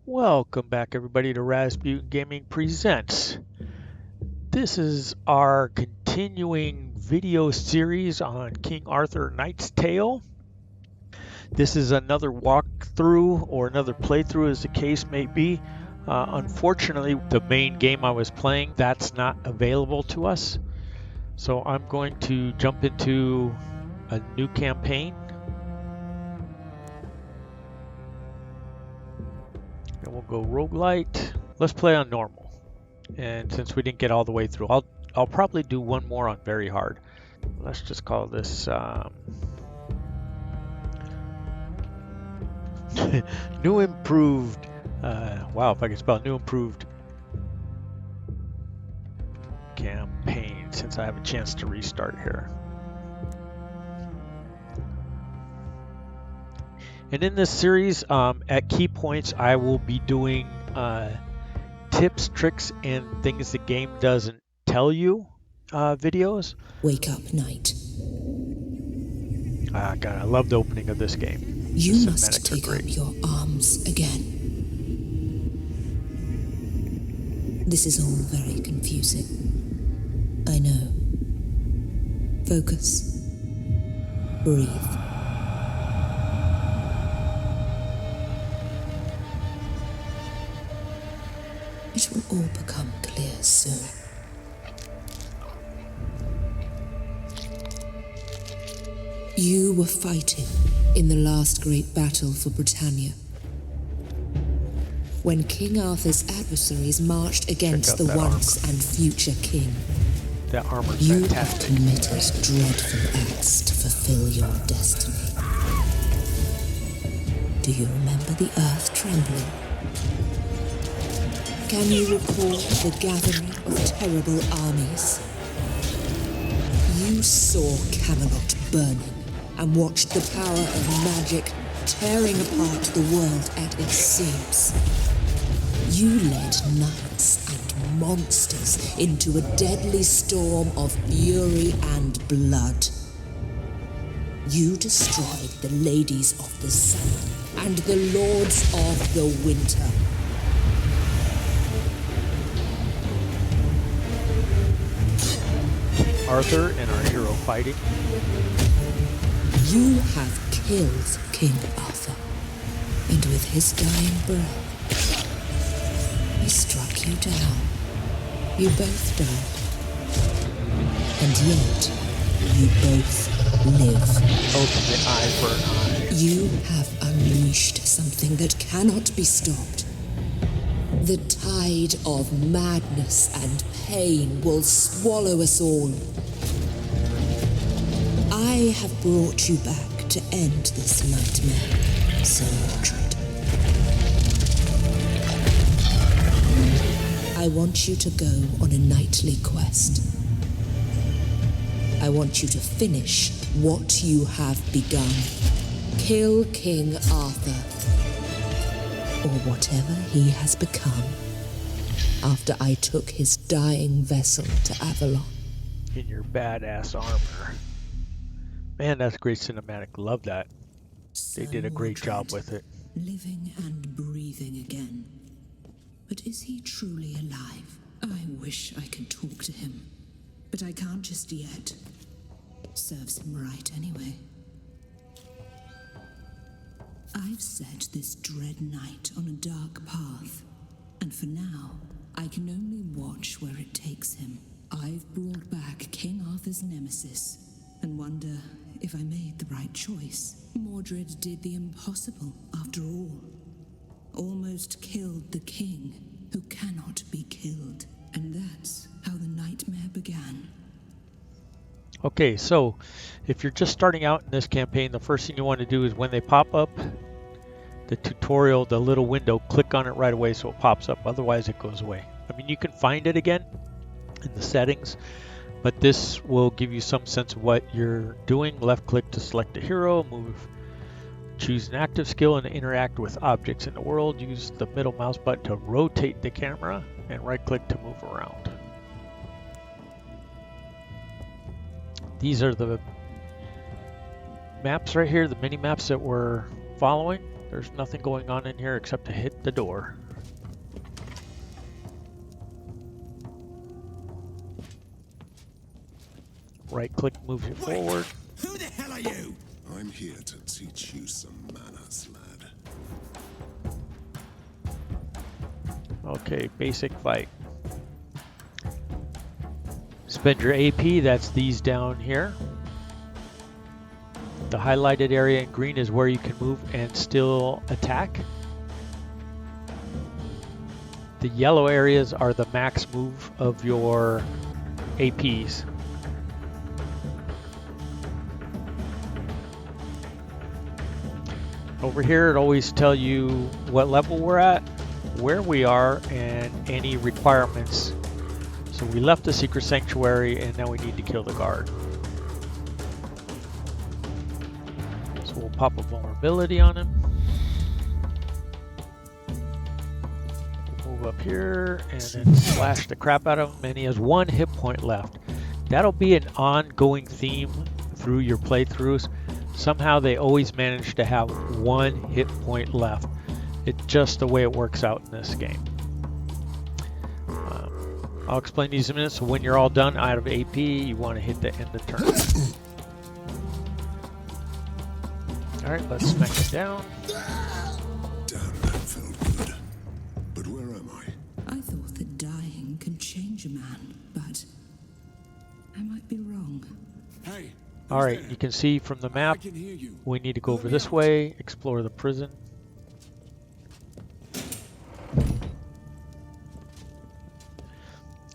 Welcome back everybody to Rasputin Gaming Presents. This is our continuing video series on King Arthur Knight's Tale. This is another walkthrough or another playthrough as the case may be. Unfortunately, the main game I was playing, that's not available to us. So I'm going to jump into a new campaign. And we'll go roguelite. Let's play on normal. And since we didn't get all the way through, I'll probably do one more on very hard. Let's just call this new improved. Wow, if I can spell new improved campaign, since I have a chance to restart here. And in this series, at key points, I will be doing tips, tricks, and things the game doesn't tell you videos. Wake up, Knight. God, I love the opening of this game. You must take up your arms again. This is all very confusing. I know. Focus. Breathe. It will all become clear soon. You were fighting in the last great battle for Britannia. When King Arthur's adversaries marched against the once and future king. That armor's you fantastic. have committed dreadful acts to fulfill your destiny. Do you remember the earth trembling? Can you recall the gathering of terrible armies? You saw Camelot burning and watched the power of magic tearing apart the world at its seams. You led knights and monsters into a deadly storm of fury and blood. You destroyed the ladies of the sun and the lords of the winter. Arthur and our hero fighting. You have killed King Arthur, and with his dying breath, he struck you down. You both died, and yet you both live. Ultimate eye for an eye. You have unleashed something that cannot be stopped. The tide of madness and pain will swallow us all. I have brought you back to end this nightmare, Sir Mordred. I want you to go on a knightly quest. I want you to finish what you have begun. Kill King Arthur, or whatever he has become, after I took his dying vessel to Avalon. In your badass armor. Man, that's great cinematic. Love that. They did a great job with it. Living and breathing again. But is he truly alive? I wish I could talk to him, but I can't just yet. Serves him right anyway. I've set this dread knight on a dark path, and for now, I can only watch where it takes him. I've brought back King Arthur's nemesis, and wonder if I made the right choice. Mordred did the impossible, after all. Almost killed the king, who cannot be killed. And that's how the nightmare began. Okay, so if you're just starting out in this campaign, the first thing you want to do is when they pop up, the tutorial, the little window, click on it right away so it pops up. Otherwise, it goes away. I mean, you can find it again in the settings, but this will give you some sense of what you're doing. Left click to select a hero, choose an active skill and interact with objects in the world. Use the middle mouse button to rotate the camera and right click to move around. These are the maps right here, the mini maps that we're following. There's nothing going on in here except to hit the door. Right click moves you forward. Who the hell are you? I'm here to teach you some manners, lad. Okay, basic fight. Spend your AP, that's these down here. The highlighted area in green is where you can move and still attack. The yellow areas are the max move of your APs. Over here, it always tells you what level we're at, where we are, and any requirements. So we left the secret sanctuary, and now we need to kill the guard. So we'll pop a vulnerability on him. We'll move up here, and then slash the crap out of him, and he has 1 hit point left. That'll be an ongoing theme through your playthroughs. Somehow they always manage to have 1 hit point left. It's just the way it works out in this game. I'll explain these in a minute. So when you're all done out of AP, you want to hit the end of turn. Alright, let's smack it down. Damn, that felt good. But where am I? I thought that dying can change a man, but I might be wrong. Hey. Alright, you can see from the map, I can hear you. we need to go over this way, explore the prison.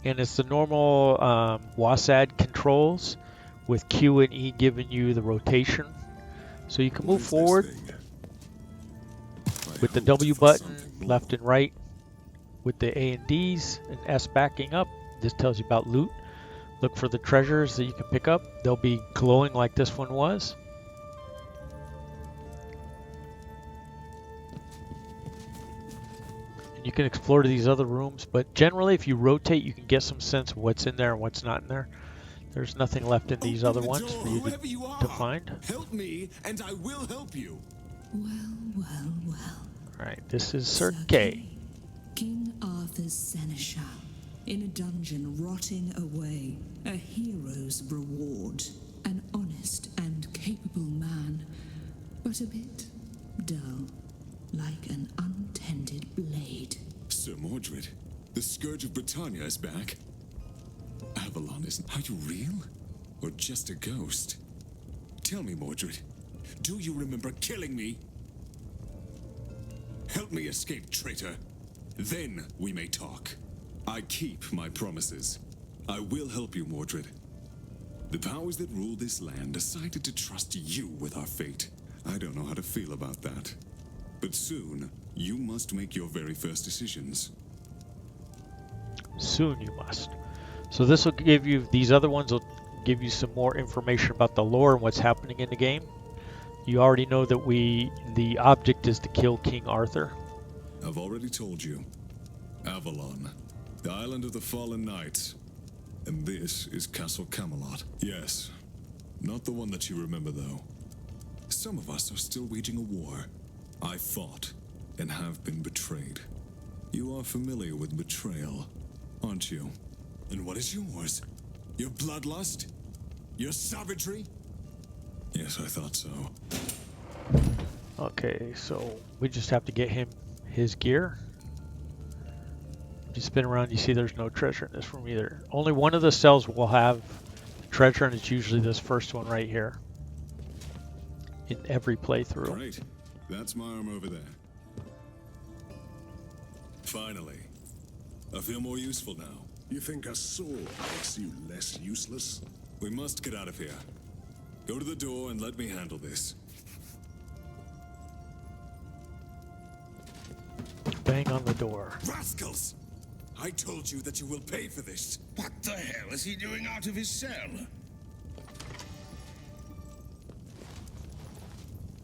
And it's the normal WASD controls with Q and E giving you the rotation. So you can move forward with the W button, left and right with the A and Ds, and S backing up. This tells you about loot. Look for the treasures that you can pick up. They'll be glowing like this one was. You can explore these other rooms, but generally if you rotate you can get some sense of what's in there and what's not in there. There's nothing left in these other ones for you to find. Help me and I will help you. Well. Alright, this is Sir Kay. King Arthur's seneschal, in a dungeon rotting away, a hero's reward. An honest and capable man, but a bit dull. Like an untended blade. Sir Mordred, the Scourge of Britannia is back. Avalon isn't... Are you real? Or just a ghost? Tell me, Mordred, do you remember killing me? Help me escape, traitor. Then we may talk. I keep my promises. I will help you, Mordred. The powers that rule this land decided to trust you with our fate. I don't know how to feel about that. But soon, you must make your very first decisions. Soon you must. So this will give you, these other ones will give you some more information about the lore and what's happening in the game. You already know that the object is to kill King Arthur. I've already told you. Avalon, the island of the fallen knights. And this is Castle Camelot. Yes, not the one that you remember though. Some of us are still waging a war. I fought and have been betrayed. You are familiar with betrayal, aren't you? And what is yours? Your bloodlust? Your savagery? Yes, I thought so. Okay, so we just have to get him his gear. If you spin around, you see there's no treasure in this room either. Only one of the cells will have treasure, and it's usually this first one right here. In every playthrough. Great. That's my arm over there. Finally. I feel more useful now. You think a sword makes you less useless? We must get out of here. Go to the door and let me handle this. Bang on the door. Rascals! I told you that you will pay for this. What the hell is he doing out of his cell?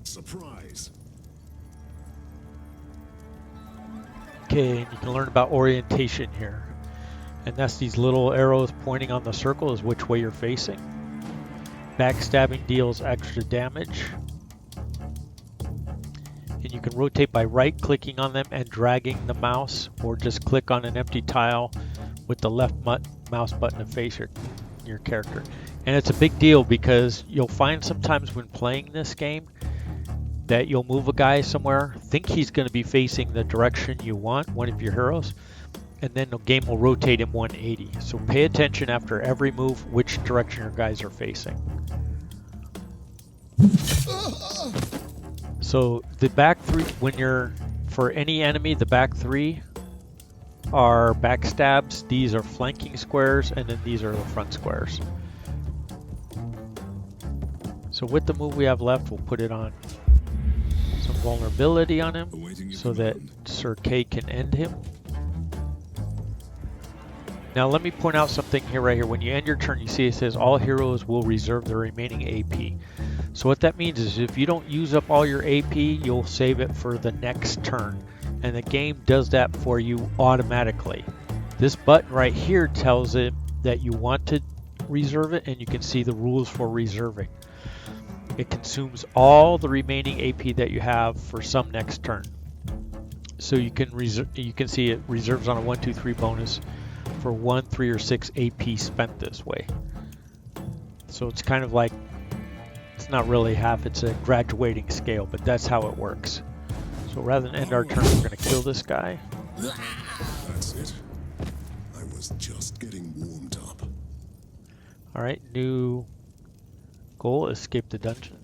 Surprise. Okay, and you can learn about orientation here. And that's these little arrows pointing on the circle is which way you're facing. Backstabbing deals extra damage. And and you can rotate by right-clicking on them and dragging the mouse, or just click on an empty tile with the left mouse button to face your character. And it's a big deal because you'll find sometimes when playing this game that you'll move a guy somewhere, think he's going to be facing the direction you want, one of your heroes, and then the game will rotate him 180. So pay attention after every move which direction your guys are facing. So the back three, for any enemy, the back three are backstabs, these are flanking squares, and then these are the front squares. So with the move we have left, we'll put it on some vulnerability on him so that Sir Kay can end him. Now let me point out something here, right here. When you end your turn, you see it says all heroes will reserve their remaining AP. So what that means is if you don't use up all your AP, you'll save it for the next turn. And the game does that for you automatically. This button right here tells it that you want to reserve it, and you can see the rules for reserving. It consumes all the remaining AP that you have for some next turn. So you can see it reserves on a 1, 2, 3 bonus for 1, 3, or 6 AP spent this way. So it's kind of like, it's not really half, it's a graduating scale, but that's how it works. So rather than end our turn, we're going to kill this guy. That's it. I was just getting warmed up. Alright, new goal, escape the dungeon.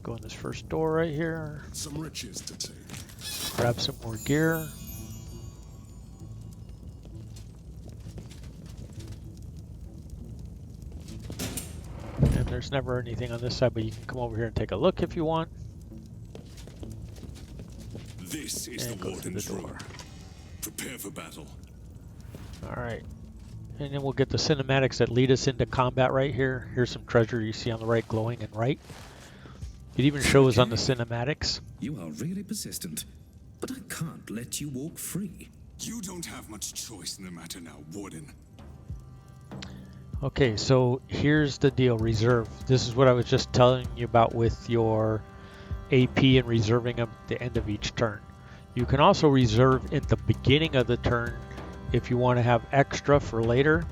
Go in this first door right here. Some riches to take. Grab some more gear. And there's never anything on this side, but you can come over here and take a look if you want. This is And the go through Warden's the door. room. Prepare for battle. Alright. And then we'll get the cinematics that lead us into combat right here. Here's some treasure you see on the right glowing and right. It even shows on the cinematics. You are really persistent, but I can't let you walk free. You don't have much choice in the matter now, Warden. Okay, so here's the deal, reserve. This is what I was just telling you about with your AP and reserving them at the end of each turn. You can also reserve at the beginning of the turn if you want to have extra for later.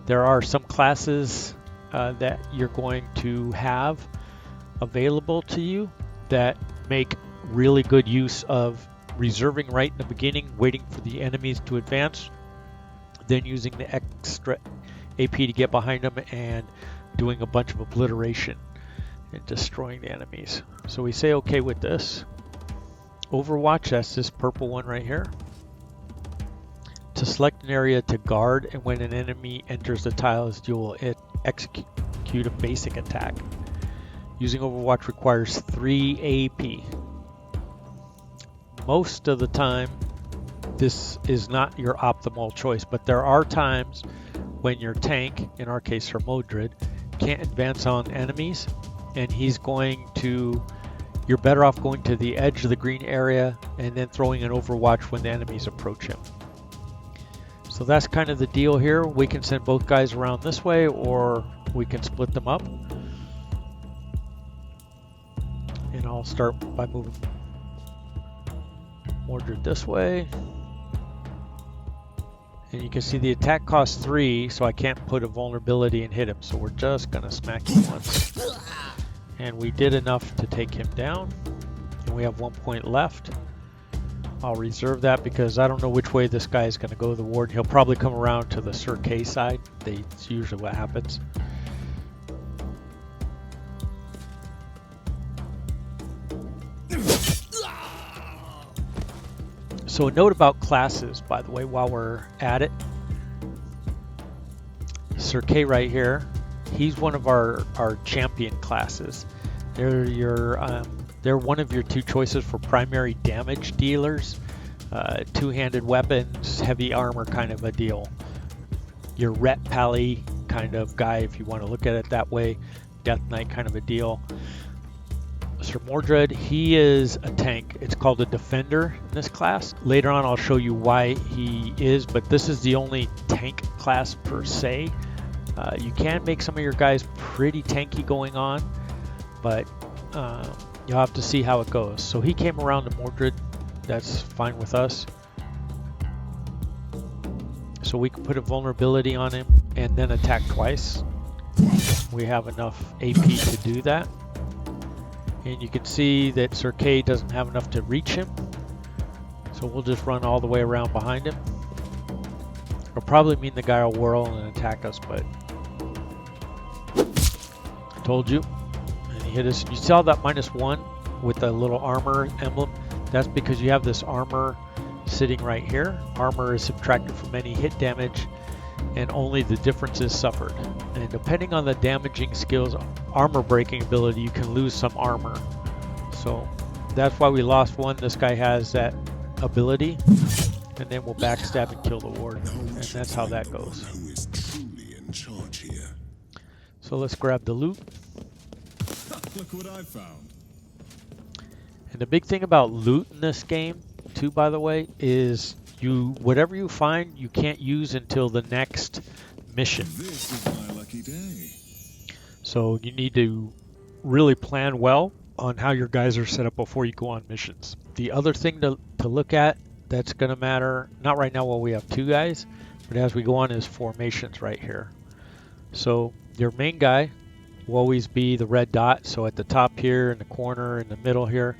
There are some classes that you're going to have available to you that make really good use of reserving right in the beginning, waiting for the enemies to advance, then using the extra AP to get behind them and doing a bunch of obliteration and destroying the enemies. So we say okay with this. Overwatch, that's this purple one right here. To select an area to guard, and when an enemy enters the tiles, you will execute a basic attack. Using Overwatch requires 3 AP. Most of the time, this is not your optimal choice, but there are times when your tank, in our case for Mordred, can't advance on enemies, and you're better off going to the edge of the green area and then throwing an Overwatch when the enemies approach him. So that's kind of the deal here. We can send both guys around this way, or we can split them up. And I'll start by moving Mordred this way. And you can see the attack costs 3, so I can't put a vulnerability and hit him. So we're just going to smack him once. And we did enough to take him down. And we have 1 point left. I'll reserve that because I don't know which way this guy is going to go, the Warden. He'll probably come around to the Sir Kay side. That's usually what happens. So a note about classes, by the way, while we're at it. Sir Kay right here, he's one of our champion classes. They're one of your 2 choices for primary damage dealers. Two-handed weapons, heavy armor kind of a deal. Your Ret Pally kind of guy, if you want to look at it that way. Death Knight kind of a deal. Sir Mordred, he is a tank. It's called a defender in this class. Later on I'll show you why he is, but this is the only tank class per se. You can make some of your guys pretty tanky going on, but you'll have to see how it goes. So he came around to Mordred. That's fine with us. So we can put a vulnerability on him and then attack twice. We have enough AP to do that. And you can see that Sir Kay doesn't have enough to reach him. So we'll just run all the way around behind him. It'll probably mean the guy will whirl and attack us, but I told you. And he hit us. You saw that -1 with the little armor emblem? That's because you have this armor sitting right here. Armor is subtracted from any hit damage, and only the difference is suffered. And depending on the damaging skills, armor breaking ability, you can lose some armor. So that's why we lost one. This guy has that ability, and then we'll backstab and kill the ward, and that's how that goes. Who is truly in charge here? So let's grab the loot. Look what I found. And the big thing about loot in this game, too, by the way, is whatever you find, you can't use until the next mission. This is my lucky day. So you need to really plan well on how your guys are set up before you go on missions. The other thing to look at that's going to matter, not right now while we have 2 guys, but as we go on, is formations right here. So your main guy will always be the red dot. So at the top here, in the corner, in the middle here.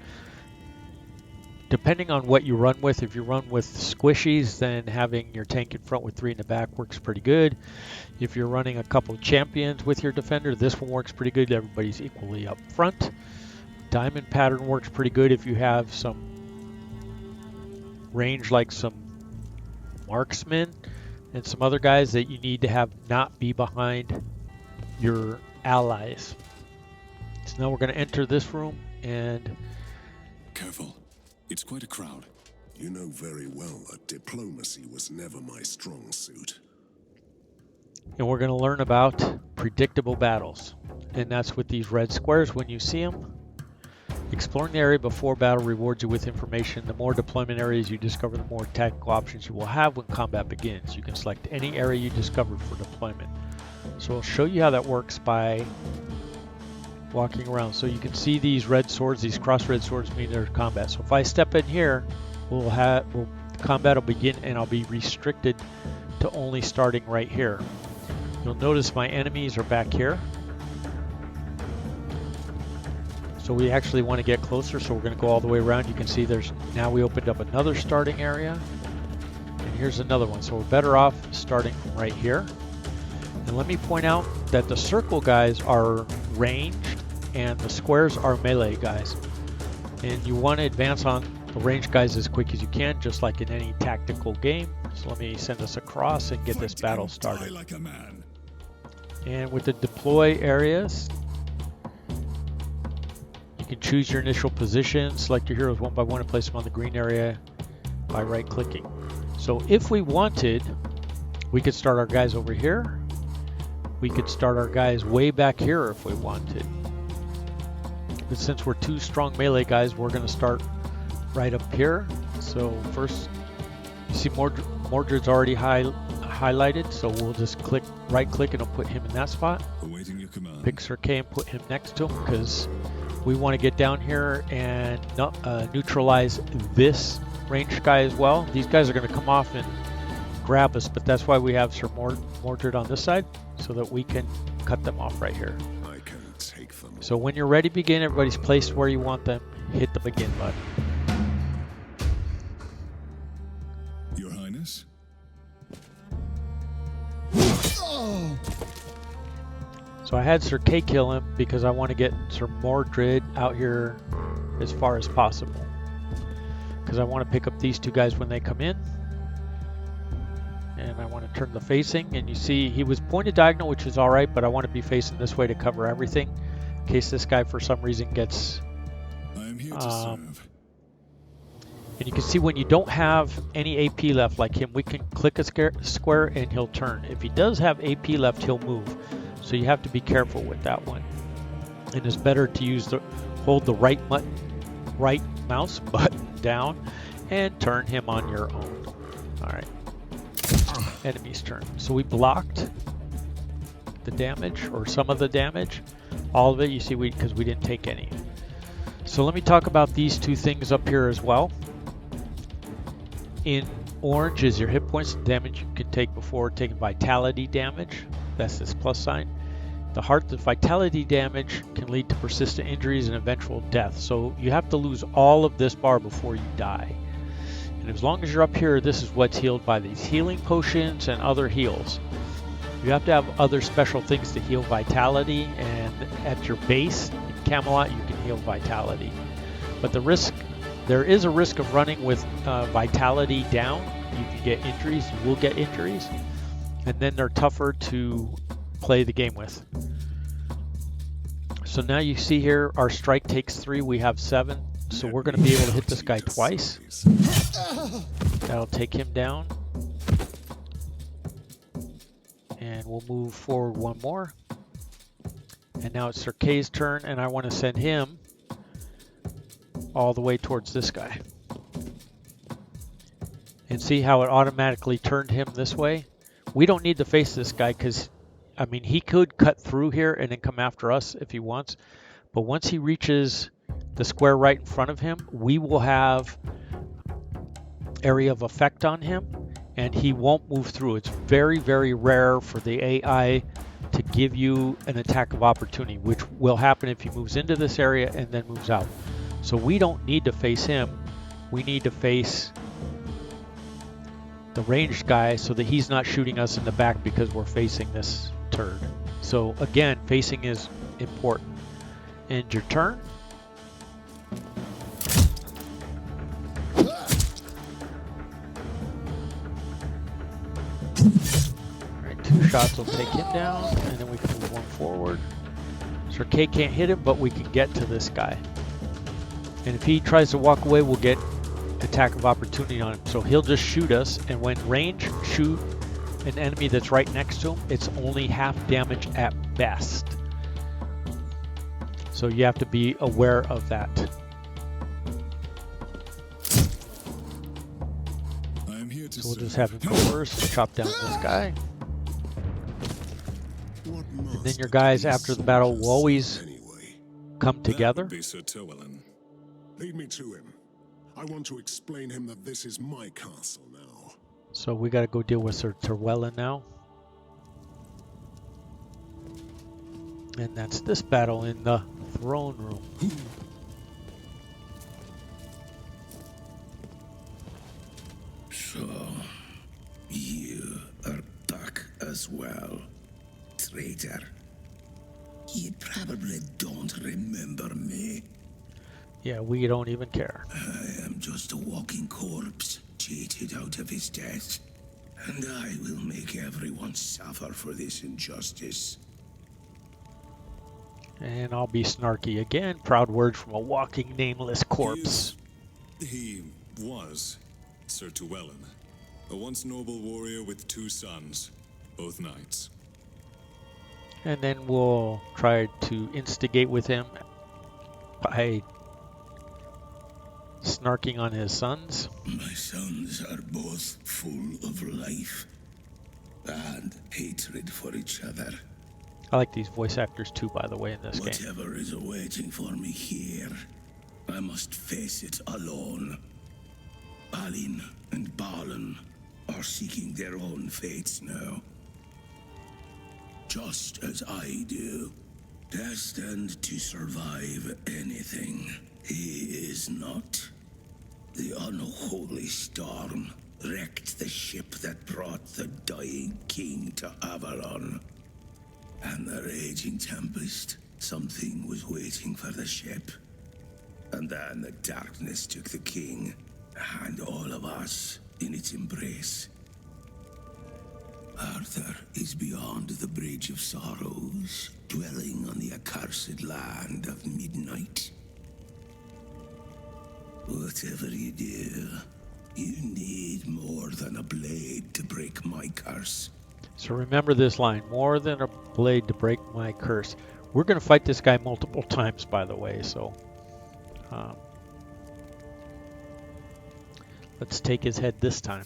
Depending on what you run with, if you run with squishies, then having your tank in front with 3 in the back works pretty good. If you're running a couple champions with your defender, this one works pretty good. Everybody's equally up front. Diamond pattern works pretty good if you have some range, like some marksmen and some other guys that you need to have not be behind your allies. So now we're going to enter this room, and Careful. It's quite a crowd. You know very well that diplomacy was never my strong suit. we're going to learn about predictable battles. And that's with these red squares when you see them. Exploring the area before battle rewards you with information. The more deployment areas you discover, the more tactical options you will have when combat begins. You can select any area you discovered for deployment. So I'll show you how that works by walking around. So you can see these red swords, these cross red swords mean there's combat. So if I step in here, combat will begin, and I'll be restricted to only starting right here. You'll notice my enemies are back here. So we actually want to get closer, so we're going to go all the way around. You can see now we opened up another starting area, and here's another one. So we're better off starting from right here. And let me point out that the circle guys are ranged and the squares are melee guys. And you want to advance on the ranged guys as quick as you can, just like in any tactical game. So let me send us across and get this battle started. Like a man. And with the deploy areas, you can choose your initial position, select your heroes one by one, and place them on the green area by right-clicking. So if we wanted, we could start our guys over here. We could start our guys way back here if we wanted. But since we're two strong melee guys, we're going to start right up here. So first, you see Mordred's already highlighted, so we'll just right-click and it'll put him in that spot. Awaiting your command. Pick Sir Kay and put him next to him, because we want to get down here and neutralize this ranged guy as well. These guys are going to come off and grab us, but that's why we have Sir Mordred on this side, so that we can cut them off right here. I can take them. So when you're ready to begin, everybody's placed where you want them. Hit the begin button. Your Highness? So I had Sir Kay kill him because I want to get Sir Mordred out here as far as possible, because I want to pick up these two guys when they come in. And I want to turn the facing, and you see he was pointed diagonal, which is alright, but I want to be facing this way to cover everything in case this guy for some reason gets I am here to serve. and you can see when you don't have any AP left like him, we can click a square and he'll turn. If he does have AP left, he'll move. So you have to be careful with that one. And it's better to hold the right mouse button down and turn him on your own. All right. Enemy's turn. So we blocked the damage, or some of the damage. All of it, you see, because we didn't take any. So let me talk about these two things up here as well. In orange is your hit points, damage you can take before taking vitality damage. That's this plus sign. The vitality damage can lead to persistent injuries and eventual death. So you have to lose all of this bar before you die. And as long as you're up here, this is what's healed by these healing potions and other heals. You have to have other special things to heal vitality, and at your base in Camelot you can heal vitality. But there is a risk of running with vitality down. You can get injuries, you will get injuries, and then they're tougher to play the game with. So now you see here our strike takes 3, we have 7, so we're going to be able to hit this guy twice. That'll take him down. And we'll move forward one more. And now it's Sir Kay's turn, and I want to send him all the way towards this guy. And see how it automatically turned him this way? We don't need to face this guy because, I mean, he could cut through here and then come after us if he wants. But once he reaches the square right in front of him, we will have area of effect on him, and he won't move through. It's very, very rare for the AI to give you an attack of opportunity, which will happen if he moves into this area and then moves out. So we don't need to face him. We need to face the ranged guy so that he's not shooting us in the back because we're facing this turd. So again, facing is important. End your turn. Alright, 2 shots will take him down, and then we can move one forward. Sir Kay can't hit him, but we can get to this guy. And if he tries to walk away, we'll get attack of opportunity on him. So he'll just shoot us, and when range shoot an enemy that's right next to him, it's only half damage at best. So you have to be aware of that. So we'll just have him go first, chop down this guy. And then your guys after the battle will always come together. Lead me to him. I want to explain him that this is my castle now. So we got to go deal with Sir Terwellen now. And that's this battle in the throne room. So, you are back as well, traitor. You probably don't remember me. Yeah, we don't even care. I am just a walking corpse, cheated out of his death. And I will make everyone suffer for this injustice. And I'll be snarky again. Proud words from a walking nameless corpse. He was Sir Terwellen, a once noble warrior with 2 sons, both knights. And then we'll try to instigate with him by snarking on his sons. My sons are both full of life and hatred for each other. I like these voice actors too, by the way, in this game. Whatever is awaiting for me here, I must face it alone. Balin and Balin are seeking their own fates now. Just as I do, destined to survive anything. He is not. The unholy storm wrecked the ship that brought the dying king to Avalon. And the raging tempest, something was waiting for the ship. And then the darkness took the king, and all of us in its embrace. Arthur is beyond the Bridge of Sorrows, dwelling on the accursed land of midnight. Whatever you do, you need more than a blade to break my curse. So remember this line, more than a blade to break my curse. We're going to fight this guy multiple times, by the way, so Let's take his head this time.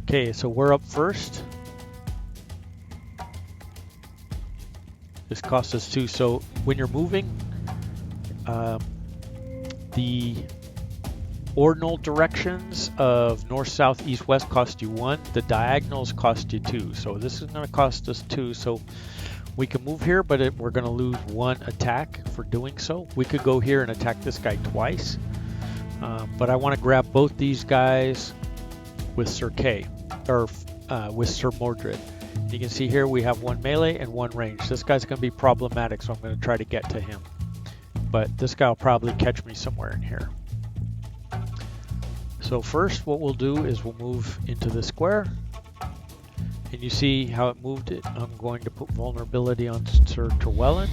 Okay, so we're up first. This costs us 2. So when you're moving, the ordinal directions of north, south, east, west cost you 1. The diagonals cost you 2. So this is going to cost us 2. So we can move here, but we're going to lose 1 attack for doing so. We could go here and attack this guy twice. But I want to grab both these guys with Sir Kay, or with Sir Mordred. You can see here we have 1 melee and 1 range. This guy's going to be problematic, so I'm going to try to get to him. But this guy will probably catch me somewhere in here. So first what we'll do is we'll move into the square. And you see how it moved it. I'm going to put vulnerability on Sir Terwellen.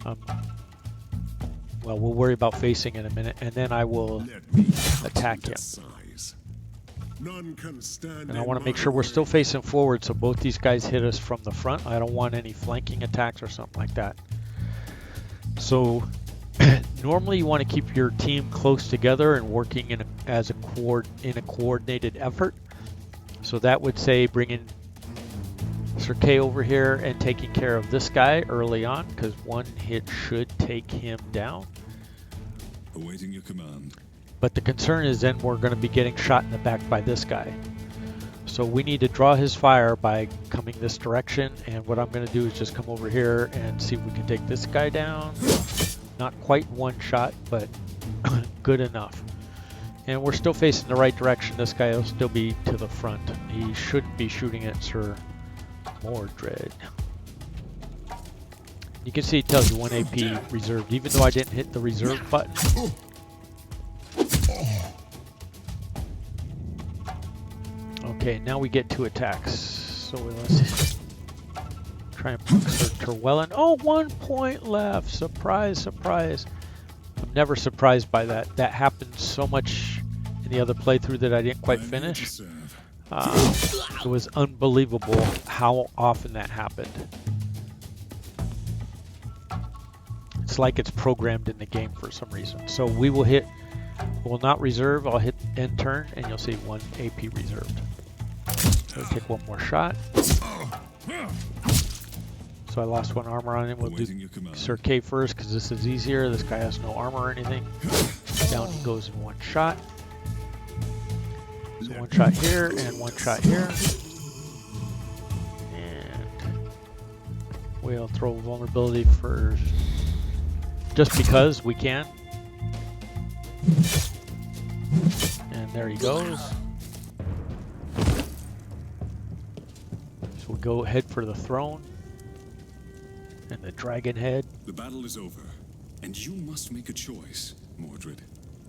Well, we'll worry about facing in a minute, and then I will attack him. And I want to make sure we're still facing forward, so both these guys hit us from the front. I don't want any flanking attacks or something like that. So normally you want to keep your team close together and working in a coordinated effort. So that would say bringing Sir Kay over here and taking care of this guy early on, because 1 hit should take him down. Awaiting your command. But the concern is then we're going to be getting shot in the back by this guy. So we need to draw his fire by coming this direction, and what I'm going to do is just come over here and see if we can take this guy down. Not quite 1 shot, but good enough. And we're still facing the right direction. This guy will still be to the front. He shouldn't be shooting at Sir Mordred. You can see it tells you 1 AP reserved, even though I didn't hit the reserve button. Okay, now we get 2 attacks. So let's try and poke Sir Terwellen. Oh, 1 point left. Surprise, surprise. I'm never surprised by that. That happened so much in the other playthrough that I didn't quite finish. It was unbelievable how often that happened. It's like it's programmed in the game for some reason. So we will hit, will not reserve, I'll hit end turn, and you'll see 1 AP reserved. So take 1 more shot. So I lost 1 armor on him. We'll do Sir Kay first, because this is easier. This guy has no armor or anything. Down he goes in 1 shot. So 1 shot here, and 1 shot here. And we'll throw vulnerability for just because we can. And there he goes. So we'll go head for the throne. And the dragon head. The battle is over, and you must make a choice, Mordred.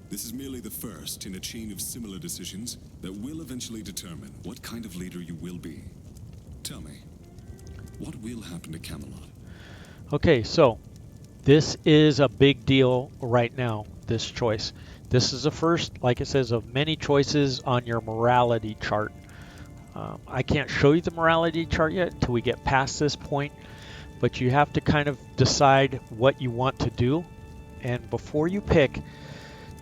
This is merely the first in a chain of similar decisions that will eventually determine what kind of leader you will be. Tell me, what will happen to Camelot? Okay, so this is a big deal right now, this choice. This is the first, like it says, of many choices on your morality chart. I can't show you the morality chart yet until we get past this point, but you have to kind of decide what you want to do. And before you pick,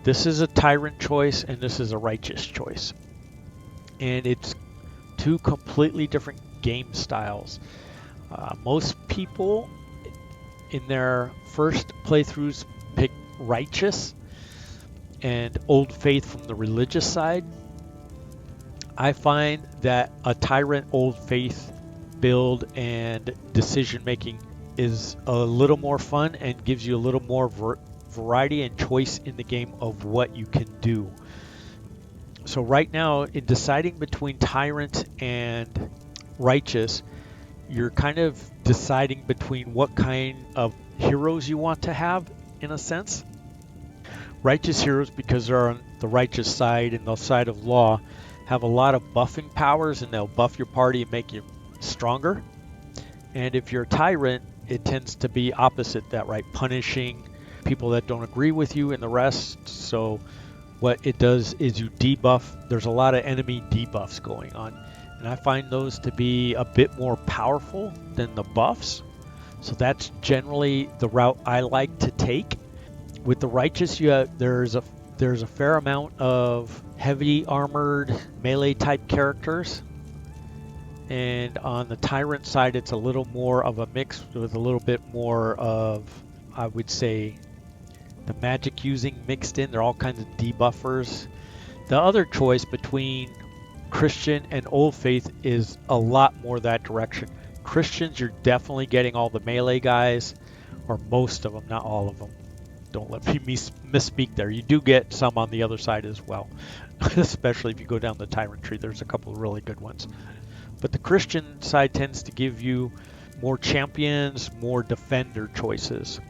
this is a tyrant choice and this is a righteous choice. And it's 2 completely different game styles. Most people in their first playthroughs pick righteous and old faith from the religious side. I find that a tyrant old faith build and decision making is a little more fun and gives you a little more variety and choice in the game of what you can do. So right now, in deciding between tyrant and righteous, you're kind of deciding between what kind of heroes you want to have, in a sense. Righteous heroes, because they're on the righteous side and the side of law, have a lot of buffing powers, and they'll buff your party and make you stronger. And if you're a tyrant, it tends to be opposite that, right? Punishing people that don't agree with you and the rest. So what it does is you debuff. There's a lot of enemy debuffs going on, and I find those to be a bit more powerful than the buffs. So that's generally the route I like to take. With the righteous, there's a fair amount of heavy armored melee type characters, and on the tyrant side it's a little more of a mix with a little bit more of, I would say, the magic using mixed in. There are all kinds of debuffers. The other choice between Christian and Old Faith is a lot more that direction. Christians, you're definitely getting all the melee guys, or most of them, not all of them. Don't let me misspeak there. You do get some on the other side as well, especially if you go down the tyrant tree. There's a couple of really good ones. But the Christian side tends to give you more champions, more defender choices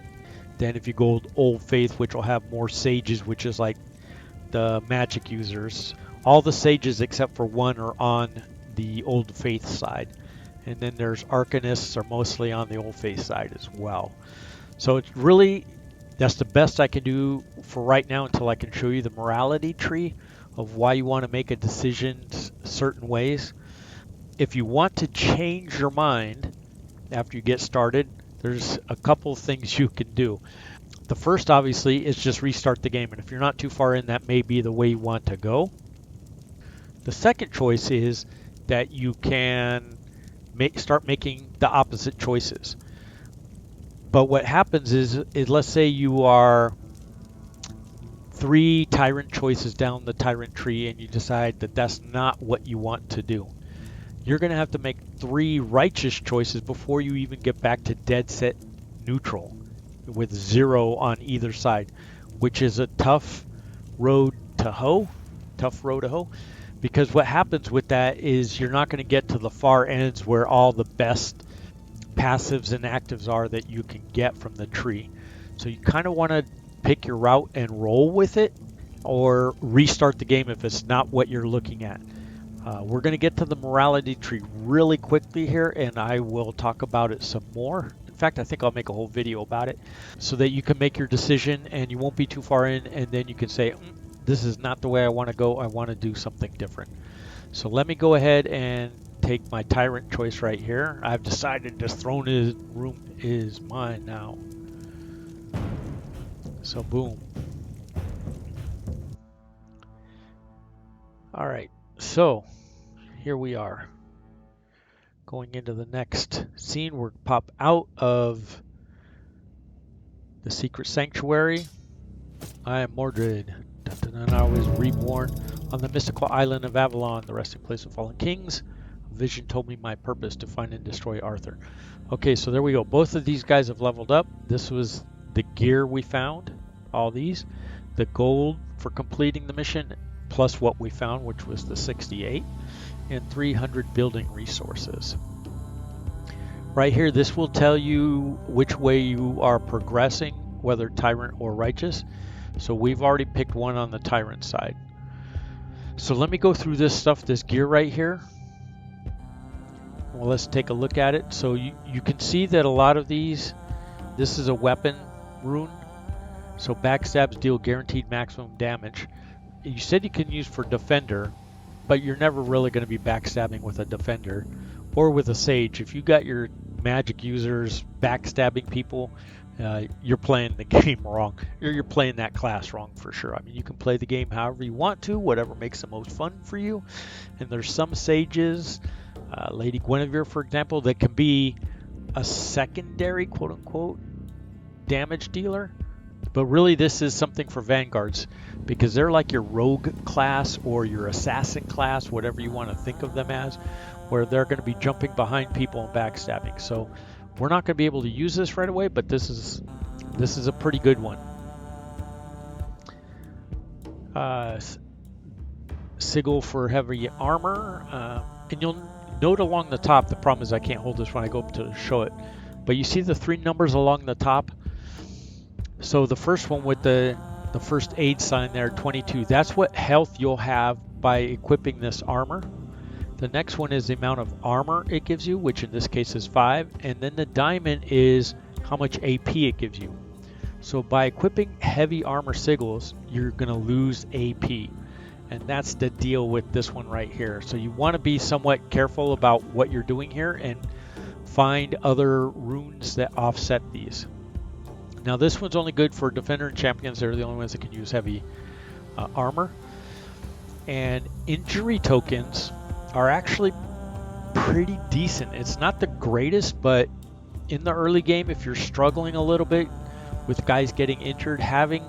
than if you go Old Faith, which will have more sages, which is like the magic users. All the sages except for one are on the Old Faith side. And then there's Arcanists are mostly on the Old Faith side as well. So it's really, that's the best I can do for right now until I can show you the morality tree of why you want to make a decision certain ways. If you want to change your mind after you get started, there's a couple things you can do. The first, obviously, is just restart the game. And if you're not too far in, that may be the way you want to go. The second choice is that you can start making the opposite choices. But what happens is let's say you are 3 tyrant choices down the tyrant tree and you decide that that's not what you want to do. You're going to have to make 3 righteous choices before you even get back to dead set neutral with 0 on either side, which is a tough road to hoe. Because what happens with that is you're not going to get to the far ends where all the best passives and actives are that you can get from the tree. So you kind of want to pick your route and roll with it, or restart the game if it's not what you're looking at. We're going to get to the morality tree really quickly here, and I will talk about it some more. In fact, I think I'll make a whole video about it so that you can make your decision and you won't be too far in, and then you can say, this is not the way I want to go. I want to do something different. So let me go ahead and take my tyrant choice right here. I've decided this throne room is mine now. So boom. All right. So here we are going into the next scene. We're pop out of the secret sanctuary. I am Mordred, and I was reborn on the mystical island of Avalon, the resting place of fallen kings. A vision told me my purpose, to find and destroy Arthur. Okay, so there we go. Both of these guys have leveled up. This was the gear we found, all these. The gold for completing the mission, plus what we found, which was the 68, and 300 building resources. Right here, this will tell you which way you are progressing, whether tyrant or righteous. So we've already picked one on the tyrant side. So let me go through this stuff, this gear right here. Well, let's take a look at it. So you can see that a lot of these, this is a weapon rune. So backstabs deal guaranteed maximum damage. You said you can use for defender, but you're never really going to be backstabbing with a defender or with a sage. If you got your magic users backstabbing people, you're playing the game wrong. You're playing that class wrong for sure. I mean, you can play the game however you want to, whatever makes the most fun for you. And there's some sages, Lady Guinevere, for example, that can be a secondary, quote-unquote, damage dealer. But really, this is something for vanguards, because they're like your rogue class or your assassin class, whatever you want to think of them as, where they're going to be jumping behind people and backstabbing. So we're not going to be able to use this right away, but this is a pretty good one. Sigil for heavy armor, and you'll note along the top. The problem is I can't hold this when I go up to show it, but you see the 3 numbers along the top. So the first one with the first aid sign there, 22, that's what health you'll have by equipping this armor. The next one is the amount of armor it gives you, which in this case is 5. And then the diamond is how much AP it gives you. So by equipping heavy armor sigils, you're going to lose AP. And that's the deal with this one right here. So you want to be somewhat careful about what you're doing here and find other runes that offset these. Now this one's only good for defender and champions. They're the only ones that can use heavy armor. And injury tokens are actually pretty decent. It's not the greatest, but in the early game, if you're struggling a little bit with guys getting injured, having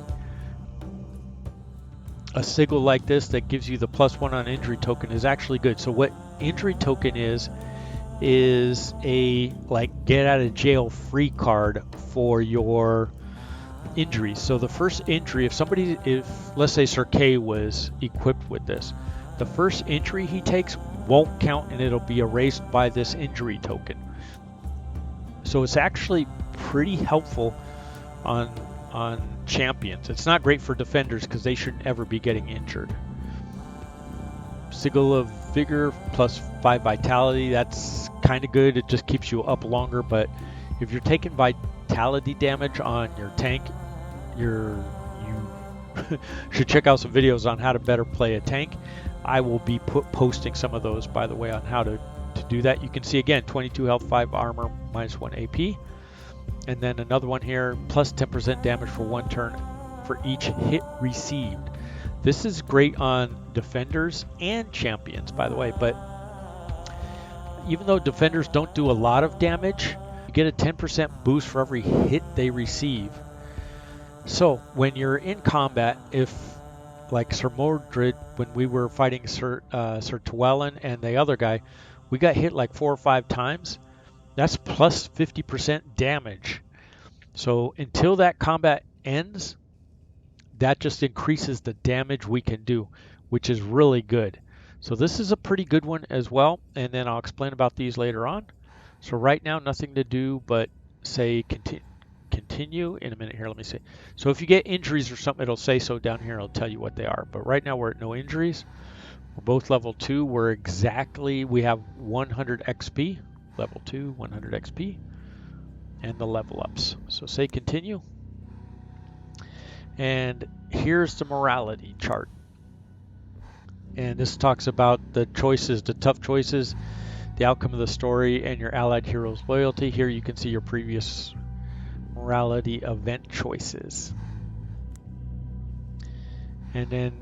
a sigil like this that gives you the +1 on injury token is actually good. So what injury token is a like get out of jail free card for your injuries. So the first injury, if let's say Sir Kay was equipped with this, the first injury he takes won't count and it'll be erased by this injury token. So it's actually pretty helpful on champions. It's not great for defenders because they shouldn't ever be getting injured. Sigil of Vigor +5 Vitality, that's kind of good. It just keeps you up longer, but if you're taking vitality damage on your tank, you should check out some videos on how to better play a tank. I will be posting some of those, by the way, on how to do that. You can see again 22 health, 5 armor, -1 AP. And then another one here, +10% damage for 1 turn for each hit received. This is great on defenders and champions, by the way, but even though defenders don't do a lot of damage, you get a 10% boost for every hit they receive. So when you're in combat, if like Sir Mordred, when we were fighting Sir Llewellyn and the other guy, we got hit like 4 or 5 times. That's +50% damage. So until that combat ends, that just increases the damage we can do, which is really good. So this is a pretty good one as well, and then I'll explain about these later on. So right now, nothing to do but say continue in a minute here. Let me see. So if you get injuries or something, it'll say so down here. It'll tell you what they are. But right now we're at no injuries. We're both level 2. We have 100 XP. Level 2, 100 XP, and the level ups. So say continue. And here's the morality chart. And this talks about the choices, the tough choices, the outcome of the story, and your allied hero's loyalty. Here you can see your previous morality event choices. And then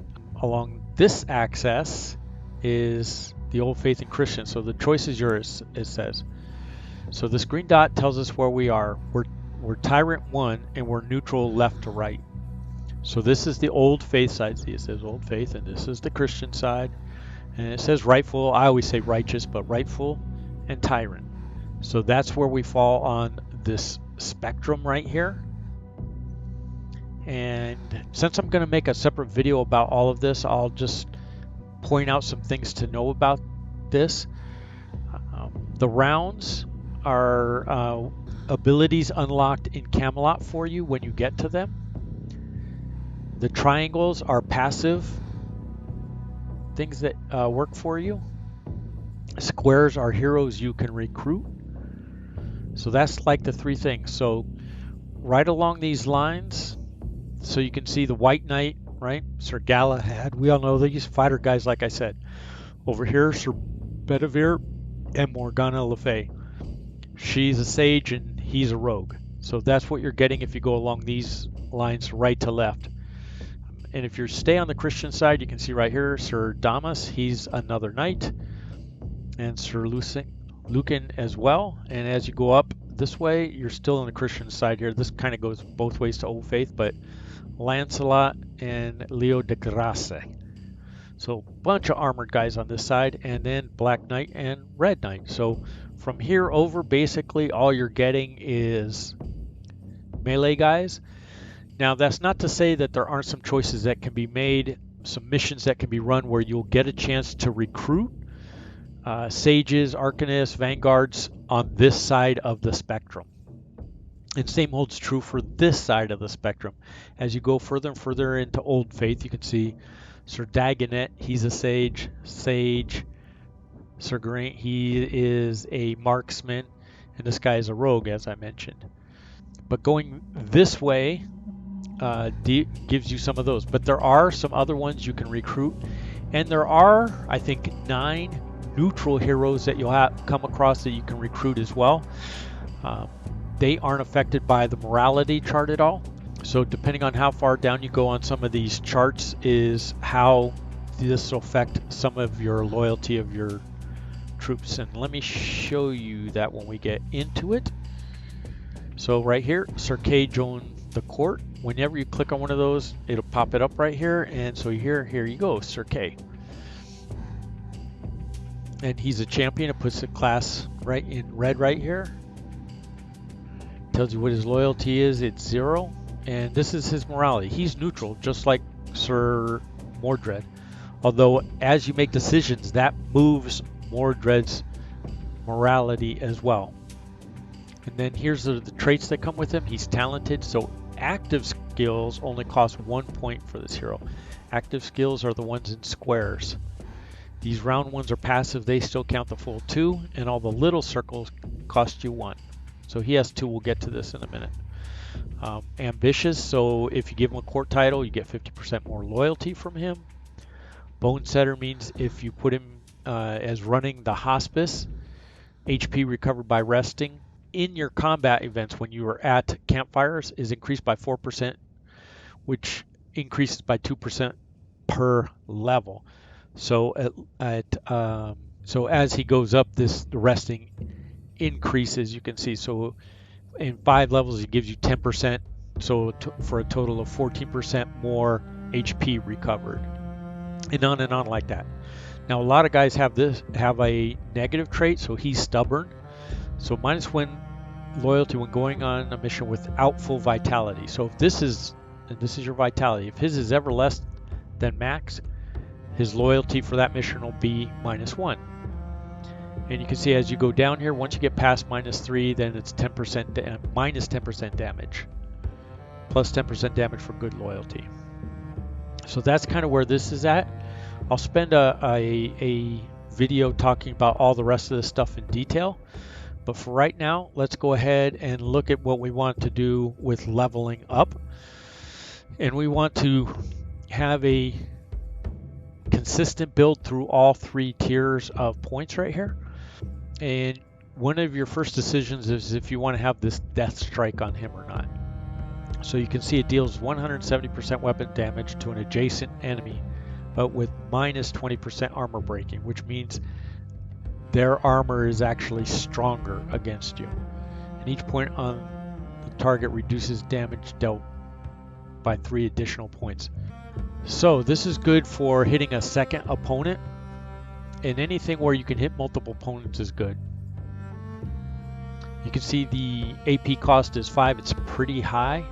along this axis is the old faith and Christian. So the choice is yours, it says. So this green dot tells us where we are. We're Tyrant 1 and we're neutral left to right. So this is the old faith side. See, it says old faith, and this is the Christian side. And it says rightful. I always say righteous, but rightful and tyrant. So that's where we fall on this spectrum right here. And since I'm going to make a separate video about all of this, I'll just point out some things to know about this. The rounds are abilities unlocked in Camelot for you when you get to them. The triangles are passive things that work for you. Squares are heroes you can recruit. So that's like the 3 things. So right along these lines, so you can see the White Knight, right? Sir Galahad. We all know these fighter guys, like I said. Over here, Sir Bedivere and Morgana Le Fay. She's a sage and he's a rogue. So that's what you're getting if you go along these lines right to left. And if you stay on the Christian side, you can see right here, Sir Damas, he's another knight. And Sir Lucan as well. And as you go up this way, you're still on the Christian side here. This kind of goes both ways to Old Faith, but Lancelot and Leo de Grasse. So bunch of armored guys on this side, and then Black Knight and Red Knight. So from here over, basically all you're getting is melee guys. Now that's not to say that there aren't some choices that can be made, some missions that can be run where you'll get a chance to recruit sages, arcanists, vanguards on this side of the spectrum. And same holds true for this side of the spectrum. As you go further and further into Old Faith, you can see Sir Dagonet, he's a sage. Sir Geraint, he is a marksman. And this guy is a rogue, as I mentioned. But going this way gives you some of those. But there are some other ones you can recruit. And there are, I think, 9 neutral heroes that you'll come across that you can recruit as well. they aren't affected by the morality chart at all. So depending on how far down you go on some of these charts is how this will affect some of your loyalty of your troops. And let me show you that when we get into it. So right here, Sir Kay joined the court. Whenever you click on one of those, it'll pop it up right here. And so here you go, Sir Kay. And he's a champion. It puts the class right in red right here. Tells you what his loyalty is. It's 0. And this is his morality. He's neutral, just like Sir Mordred. Although, as you make decisions, that moves Mordred's morality as well. And then here's the traits that come with him. He's talented, so active skills only cost 1 point for this hero. Active skills are the ones in squares. These round ones are passive. They still count the full 2, and all the little circles cost you 1. So he has 2. We'll get to this in a minute. Ambitious, so if you give him a court title, you get 50% more loyalty from him. Bone setter means if you put him as running the hospice, HP recovered by resting in your combat events when you are at campfires is increased by 4%, which increases by 2% per level. So so as he goes up, the resting increases. You can see, so in 5 levels it gives you 10%, so for a total of 14% more HP recovered, and on like that. Now a lot of guys have a negative trait, so he's stubborn, so -1 loyalty when going on a mission without full vitality. So if this is your vitality, if his is ever less than max, his loyalty for that mission will be -1. And you can see as you go down here, once you get past -3, then it's 10% minus 10% damage, plus 10% damage for good loyalty. So that's kind of where this is at. I'll spend a video talking about all the rest of this stuff in detail. But for right now, let's go ahead and look at what we want to do with leveling up. And we want to have a consistent build through all 3 tiers of points right here. And one of your first decisions is if you want to have this death strike on him or not. So you can see it deals 170% weapon damage to an adjacent enemy, but with minus 20% armor breaking, which means their armor is actually stronger against you. And each point on the target reduces damage dealt by 3 additional points. So this is good for hitting a second opponent, and anything where you can hit multiple opponents is good. You can see the AP cost is 5. It's pretty high,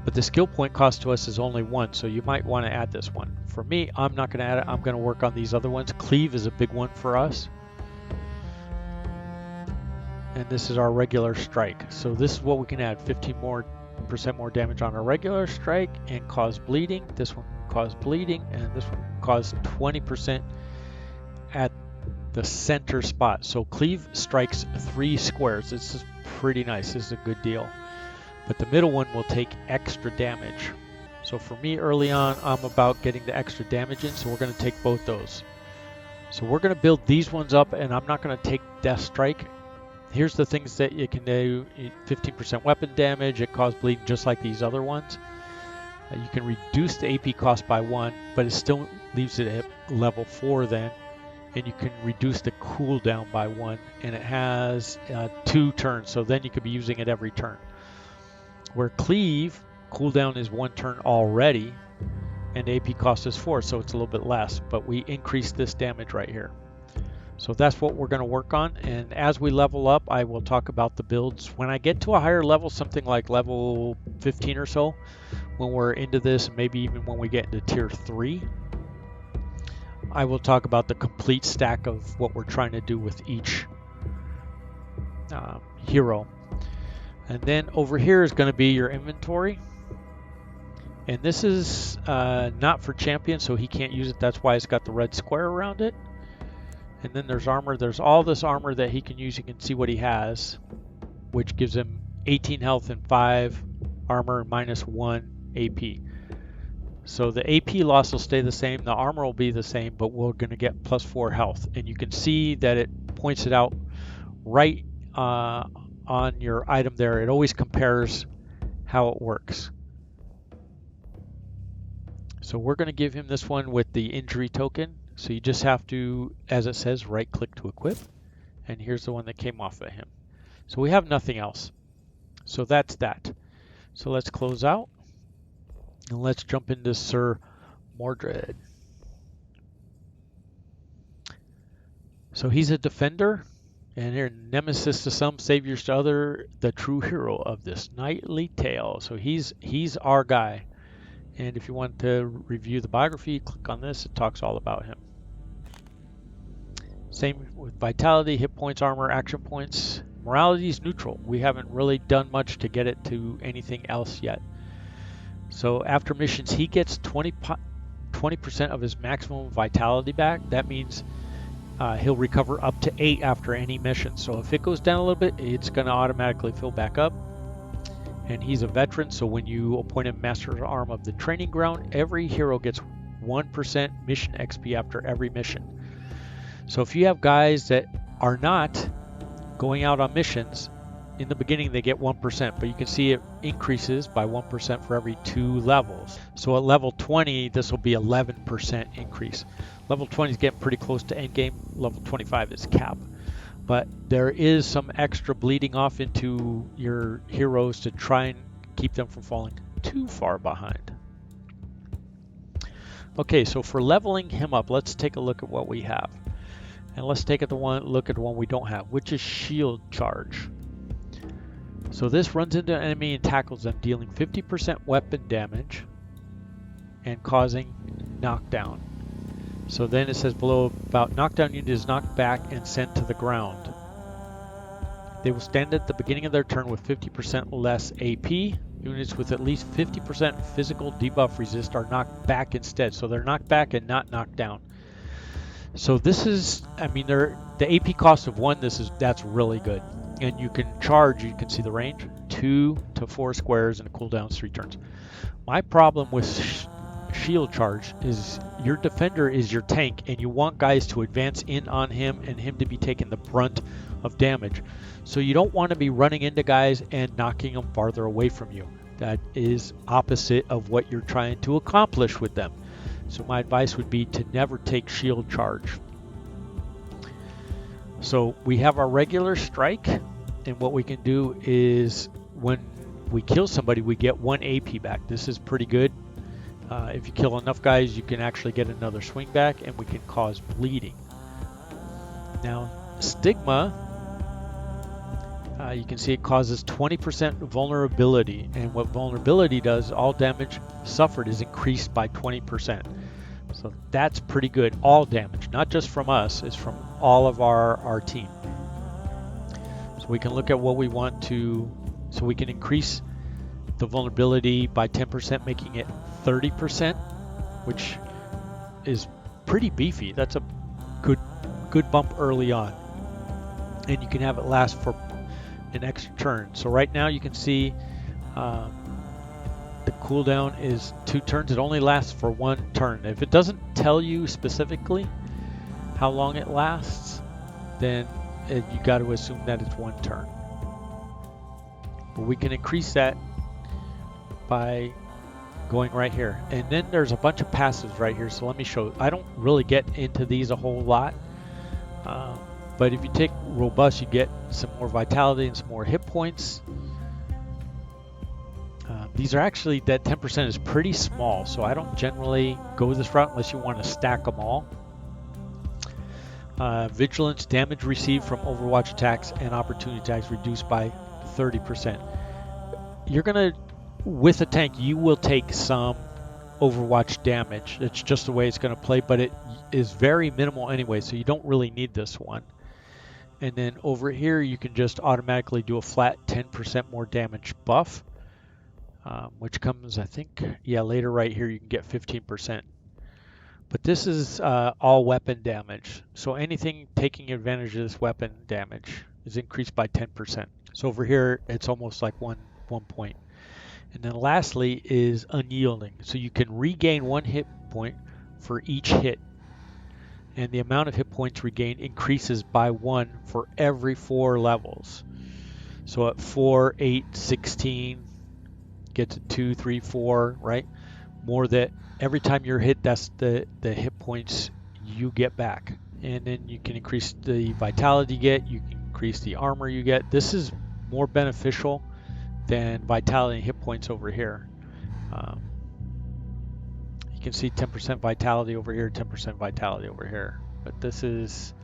but the skill point cost to us is only 1, so you might want to add this one. For me, I'm not going to add it. I'm going to work on these other ones. Cleave is a big one for us. And this is our regular strike. So this is what we can add: 15% more damage on our regular strike and cause bleeding. This one cause bleeding, and this one cause 20% at the center spot. So cleave strikes 3 squares. This is pretty nice. This is a good deal. But the middle one will take extra damage. So for me early on, I'm about getting the extra damage in, so we're going to take both those. So we're going to build these ones up, and I'm not going to take Death Strike. Here's the things that you can do: 15% weapon damage, it causes bleeding just like these other ones. You can reduce the AP cost by 1, but it still leaves it at level 4 then. And you can reduce the cooldown by 1, and it has 2 turns, so then you could be using it every turn. Where Cleave, cooldown is 1 turn already, and AP cost is 4, so it's a little bit less, but we increase this damage right here. So that's what we're going to work on, and as we level up, I will talk about the builds. When I get to a higher level, something like level 15 or so, when we're into this, maybe even when we get into tier 3, I will talk about the complete stack of what we're trying to do with each hero. And then over here is going to be your inventory. And this is not for champion, so he can't use it. That's why it's got the red square around it. And then there's armor. There's all this armor that he can use. You can see what he has, which gives him 18 health and 5 armor and minus 1 AP. So the AP loss will stay the same. The armor will be the same, but we're going to get plus 4 health. And you can see that it points it out right on on your item there, it always compares how it works. So we're going to give him this one with the injury token. So you just have to, as it says, right click to equip. And here's the one that came off of him. So we have nothing else. So that's that. So let's close out. And let's jump into Sir Mordred. So he's a defender. And here, nemesis to some, saviors to other, the true hero of this knightly tale. So he's our guy. And if you want to review the biography, click on this. It talks all about him. Same with vitality, hit points, armor, action points. Morality is neutral. We haven't really done much to get it to anything else yet. So after missions, he gets 20% of his maximum vitality back. That means he'll recover up to 8 after any mission. So if it goes down a little bit, it's going to automatically fill back up. And he's a veteran, so when you appoint him Master at Arm of the Training Ground, every hero gets 1% mission XP after every mission. So if you have guys that are not going out on missions, in the beginning they get 1%, but you can see it increases by 1% for every 2 levels. So at level 20, this will be 11% increase. Level 20 is getting pretty close to endgame. Level 25 is cap. But there is some extra bleeding off into your heroes to try and keep them from falling too far behind. Okay, so for leveling him up, let's take a look at what we have. And let's take look at the one we don't have, which is Shield Charge. So this runs into an enemy and tackles them, dealing 50% weapon damage and causing knockdown. So then it says below about knockdown unit is knocked back and sent to the ground. They will stand at the beginning of their turn with 50% less AP. Units with at least 50% physical debuff resist are knocked back instead. So they're knocked back and not knocked down. So this is, I mean, the AP cost of 1, that's really good. And you can charge, you can see the range, 2 to 4 squares and a cooldown 3 turns. My problem with Shield Charge is your defender is your tank, and you want guys to advance in on him and him to be taking the brunt of damage. So you don't want to be running into guys and knocking them farther away from you. That is opposite of what you're trying to accomplish with them. So my advice would be to never take Shield Charge. So we have our regular strike, and what we can do is when we kill somebody, we get 1 AP back. This is pretty good. If you kill enough guys, you can actually get another swing back, and we can cause bleeding. Now, Stigma, you can see it causes 20% vulnerability, and what vulnerability does, all damage suffered is increased by 20%. So that's pretty good. All damage, not just from us, it's from all of our team. So we can look at what we want to, so we can increase the vulnerability by 10%, making it 30%, which is pretty beefy. That's a good bump early on. And you can have it last for an extra turn. So right now you can see the cooldown is 2 turns. It only lasts for 1 turn. If it doesn't tell you specifically how long it lasts, then you got to assume that it's 1 turn. But we can increase that by going right here. And then there's a bunch of passives right here, so let me show. I don't really get into these a whole lot, but if you take Robust, you get some more vitality and some more hit points. These are actually, that 10% is pretty small, so I don't generally go this route unless you want to stack them all. Vigilance, damage received from Overwatch attacks and opportunity attacks reduced by 30%. You're going to, with a tank, you will take some Overwatch damage. It's just the way it's going to play, but it is very minimal anyway, so you don't really need this one. And then over here, you can just automatically do a flat 10% more damage buff, which comes, I think, yeah, later right here, you can get 15%. But this is all weapon damage. So anything taking advantage of this weapon damage is increased by 10%. So over here, it's almost like one point. And then lastly is unyielding. So you can regain 1 hit point for each hit. And the amount of hit points regained increases by 1 for every 4 levels. So at 4, 8, 16, get to 2, 3, 4, right? More that every time you're hit, that's the hit points you get back. And then you can increase the vitality you get, you can increase the armor you get. This is more beneficial than vitality and hit points over here. You can see 10% vitality over here, 10% vitality over here. But this is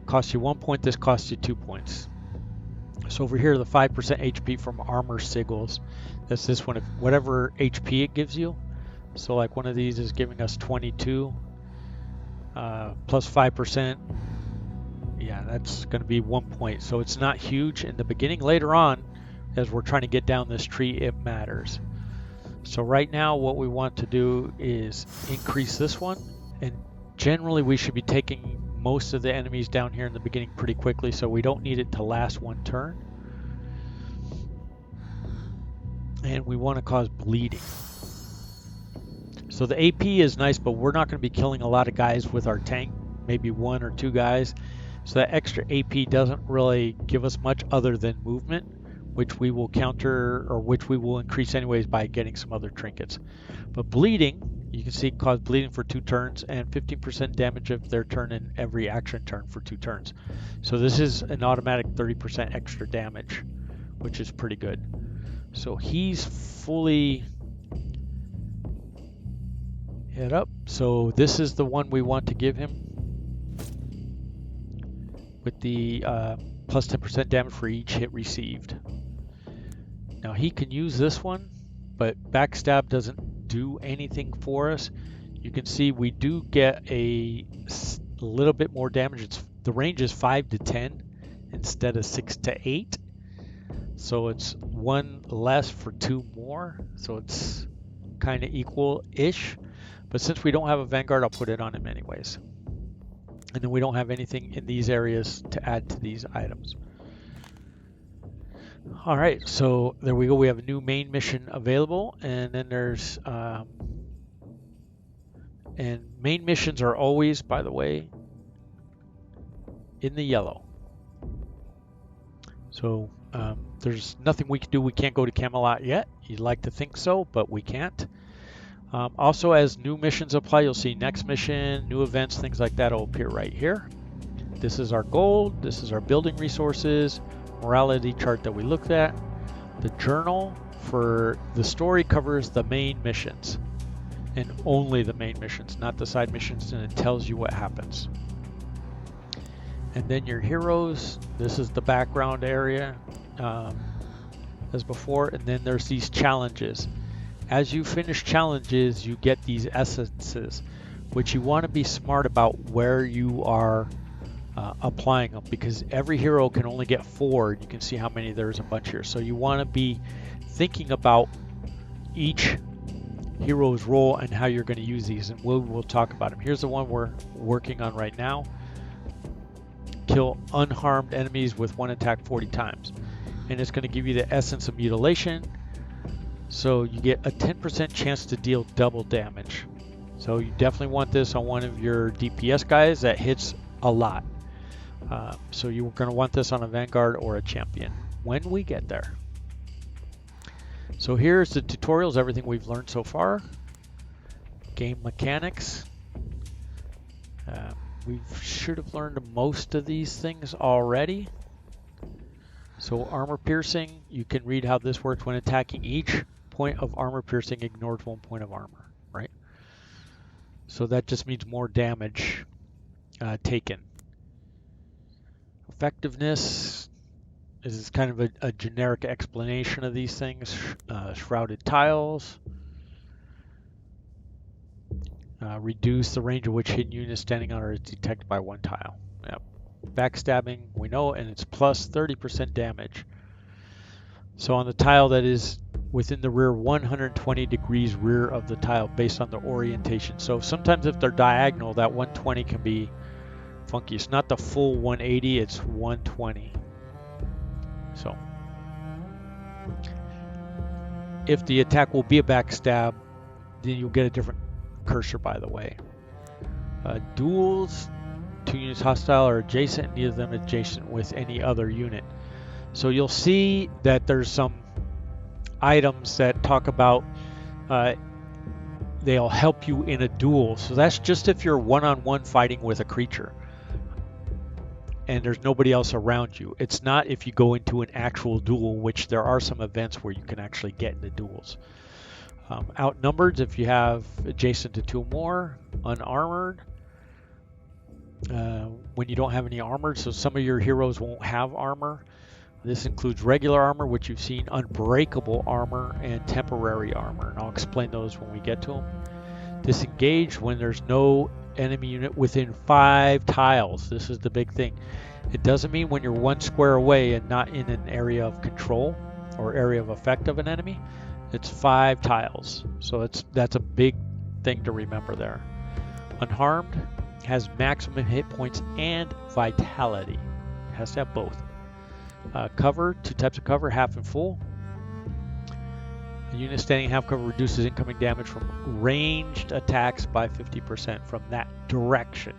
costs you 1 point, this costs you 2 points. So over here, the 5% HP from armor sigils, that's this one, whatever HP it gives you. So like one of these is giving us 22 plus 5%. Yeah, that's going to be 1 point. So it's not huge in the beginning. Later on, as we're trying to get down this tree, it matters. So right now, what we want to do is increase this one. And generally, we should be taking most of the enemies down here in the beginning pretty quickly, so we don't need it to last one turn. And we want to cause bleeding. So the AP is nice, but we're not going to be killing a lot of guys with our tank, maybe 1 or 2 guys. So that extra AP doesn't really give us much other than movement, which we will counter, or which we will increase anyways by getting some other trinkets. But bleeding, you can see, cause bleeding for 2 turns and 15% damage of their turn in every action turn for 2 turns. So this is an automatic 30% extra damage, which is pretty good. So he's fully hit up. So this is the one we want to give him with the plus 10% damage for each hit received. Now he can use this one, but backstab doesn't do anything for us. You can see we do get a little bit more damage. The range is 5 to 10 instead of 6 to 8. So it's 1 less for 2 more. So it's kind of equal-ish. But since we don't have a Vanguard, I'll put it on him anyways. And then we don't have anything in these areas to add to these items. All right, so there we go. We have a new main mission available, and then there's and main missions are always, by the way, in the yellow. So there's nothing we can do. We can't go to Camelot yet. You'd like to think so, but we can't. Also, as new missions apply, you'll see next mission, new events, things like that will appear right here. This is our gold. This is our building resources, morality chart that we looked at. The journal for the story covers the main missions and only the main missions, not the side missions, and it tells you what happens. And then your heroes, this is the background area as before, and then there's these challenges. As you finish challenges, you get these essences, which you want to be smart about where you are applying them, because every hero can only get 4. You can see how many there's a bunch here. So you want to be thinking about each hero's role and how you're going to use these, and we'll talk about them. Here's the one we're working on right now. Kill unharmed enemies with 1 attack 40 times. And it's going to give you the essence of mutilation. So you get a 10% chance to deal double damage. So you definitely want this on one of your DPS guys that hits a lot. So you're going to want this on a Vanguard or a Champion when we get there. So here's the tutorials, everything we've learned so far. Game mechanics. We should have learned most of these things already. So armor piercing, you can read how this works when attacking. Each point of armor piercing ignores 1 point of armor, right? So that just means more damage taken. Effectiveness is kind of a generic explanation of these things. Shrouded tiles. Reduce the range of which hidden units standing on are detected by 1 tile. Yep. Backstabbing, we know, and it's plus 30% damage. So on the tile that is within the rear 120 degrees rear of the tile based on the orientation. So sometimes if they're diagonal, that 120 can be funky. It's not the full 180, it's 120. So if the attack will be a backstab, then you'll get a different cursor, by the way. Duels, 2 units hostile or adjacent, neither of them adjacent with any other unit. So you'll see that there's some items that talk about they'll help you in a duel. So that's just if you're one-on-one fighting with a creature and there's nobody else around you. It's not if you go into an actual duel, which there are some events where you can actually get into duels. Outnumbered if you have adjacent to 2 or more. Unarmored when you don't have any armor, so some of your heroes won't have armor. This includes regular armor, which you've seen, unbreakable armor, and temporary armor, and I'll explain those when we get to them. Disengaged when there's no enemy unit within 5 tiles. This is the big thing. It doesn't mean when you're 1 square away and not in an area of control or area of effect of an enemy. It's 5 tiles, so that's a big thing to remember there. Unharmed has maximum hit points and vitality. It has to have both. Cover, 2 types of cover, half and full. A unit standing half cover reduces incoming damage from ranged attacks by 50% from that direction.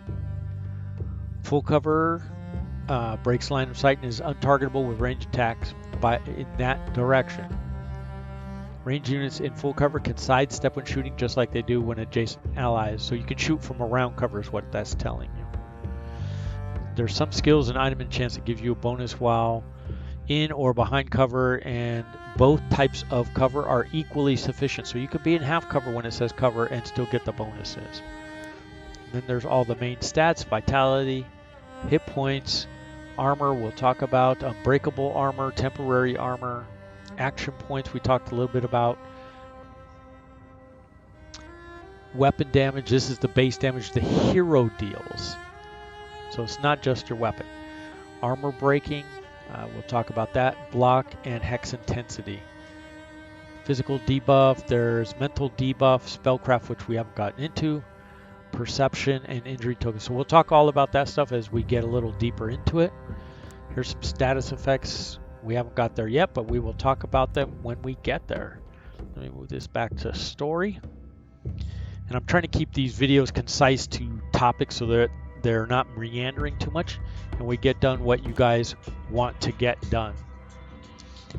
Full cover breaks line of sight and is untargetable with ranged attacks in that direction. Ranged units in full cover can sidestep when shooting just like they do when adjacent allies, so you can shoot from around cover is what that's telling you. There's some skills and item enchants that give you a bonus while in or behind cover, and both types of cover are equally sufficient. So you could be in half cover when it says cover and still get the bonuses. And then there's all the main stats: vitality, hit points, armor we'll talk about, unbreakable armor, temporary armor, action points we talked a little bit about. Weapon damage, this is the base damage the hero deals. So it's not just your weapon. Armor breaking, we'll talk about that. Block and hex intensity. Physical debuff, there's mental debuff, spellcraft, which we haven't gotten into. Perception and injury tokens. So we'll talk all about that stuff as we get a little deeper into it. Here's some status effects. We haven't got there yet, but we will talk about them when we get there. Let me move this back to story. And I'm trying to keep these videos concise to topics so that they're not meandering too much, and we get done what you guys want to get done.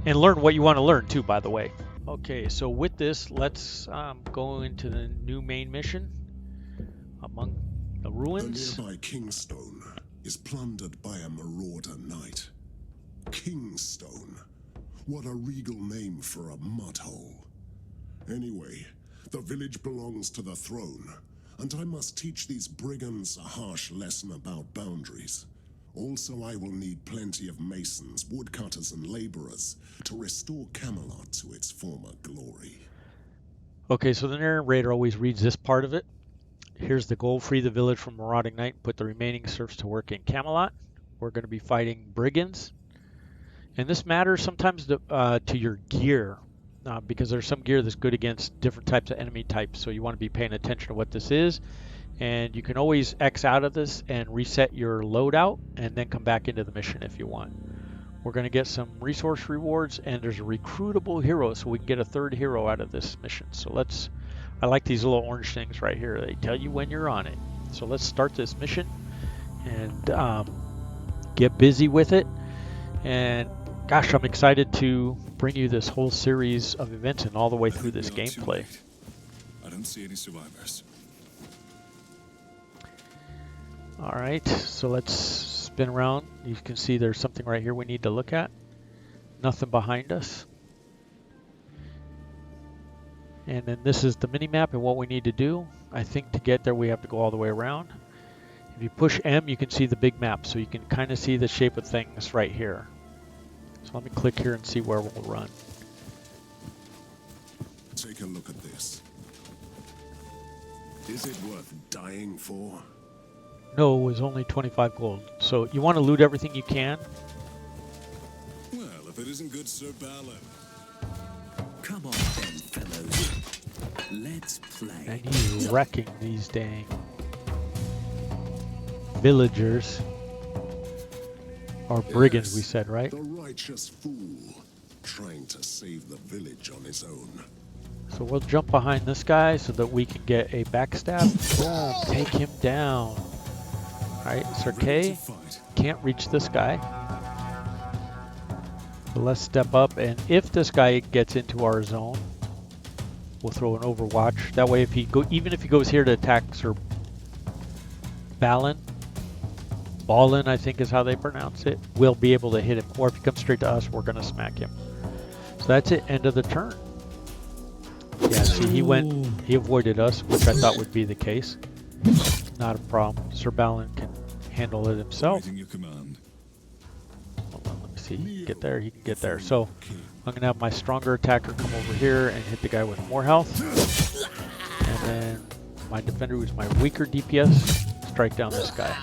And learn what you want to learn too, by the way. Okay, so with this, let's go into the new main mission among the ruins. The nearby Kingstone is plundered by a marauder knight. Kingstone. What a regal name for a mudhole. Anyway, the village belongs to the throne, and I must teach these brigands a harsh lesson about boundaries. Also, I will need plenty of masons, woodcutters, and laborers to restore Camelot to its former glory. Okay, so the narrator always reads this part of it. Here's the goal: free the village from marauding knight and put the remaining serfs to work in Camelot. We're going to be fighting brigands. And this matters sometimes to your gear, because there's some gear that's good against different types of enemy types. So you want to be paying attention to what this is. And you can always X out of this and reset your loadout and then come back into the mission if you want. We're going to get some resource rewards, and there's a recruitable hero, so we can get a 3rd hero out of this mission. So I like these little orange things right here. They tell you when you're on it. So let's start this mission and get busy with it. And gosh, I'm excited to bring you this whole series of events and all the way through this gameplay. I don't see any survivors. Alright, so let's spin around. You can see there's something right here we need to look at. Nothing behind us. And then this is the mini-map and what we need to do. I think to get there we have to go all the way around. If you push M, you can see the big map, so you can kind of see the shape of things right here. So let me click here and see where we'll run. Take a look at this. Is it worth dying for? No, it was only 25 gold. So you want to loot everything you can. Well, if it isn't good Sir Balin. Come on then, fellows. Let's play. And he's wrecking these dang villagers. Or brigands, Yes, we said, right? The righteous fool, trying to save the village on his own. So we'll jump behind this guy so that we can get a backstab. Boom, take him down. Alright, Sir K. Can't reach this guy. So let's step up, and if this guy gets into our zone, we'll throw an Overwatch. That way, if he even if he goes here to attack Sir Balin, Balin I think is how they pronounce it, we'll be able to hit him. Or if he comes straight to us, we're gonna smack him. So that's it. End of the turn. Yeah, see, he avoided us, which I thought would be the case. Not a problem. Sir Balin can handle it himself. Awaiting your command. Hold on, let me see. He can get there. He can get there. So I'm gonna have my stronger attacker come over here and hit the guy with more health, and then my defender, who's my weaker DPS, strike down this guy.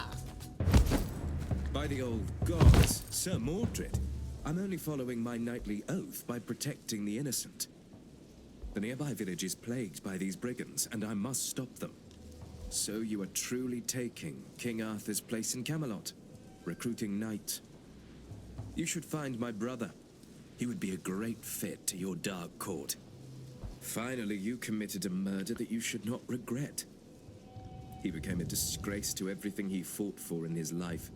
By the old gods, Sir Mordred, I'm only following my knightly oath by protecting the innocent. The nearby village is plagued by these brigands, and I must stop them. So you are truly taking King Arthur's place in Camelot, recruiting knights. You should find my brother. He would be a great fit to your dark court. Finally, you committed a murder that you should not regret. He became a disgrace to everything he fought for in his life.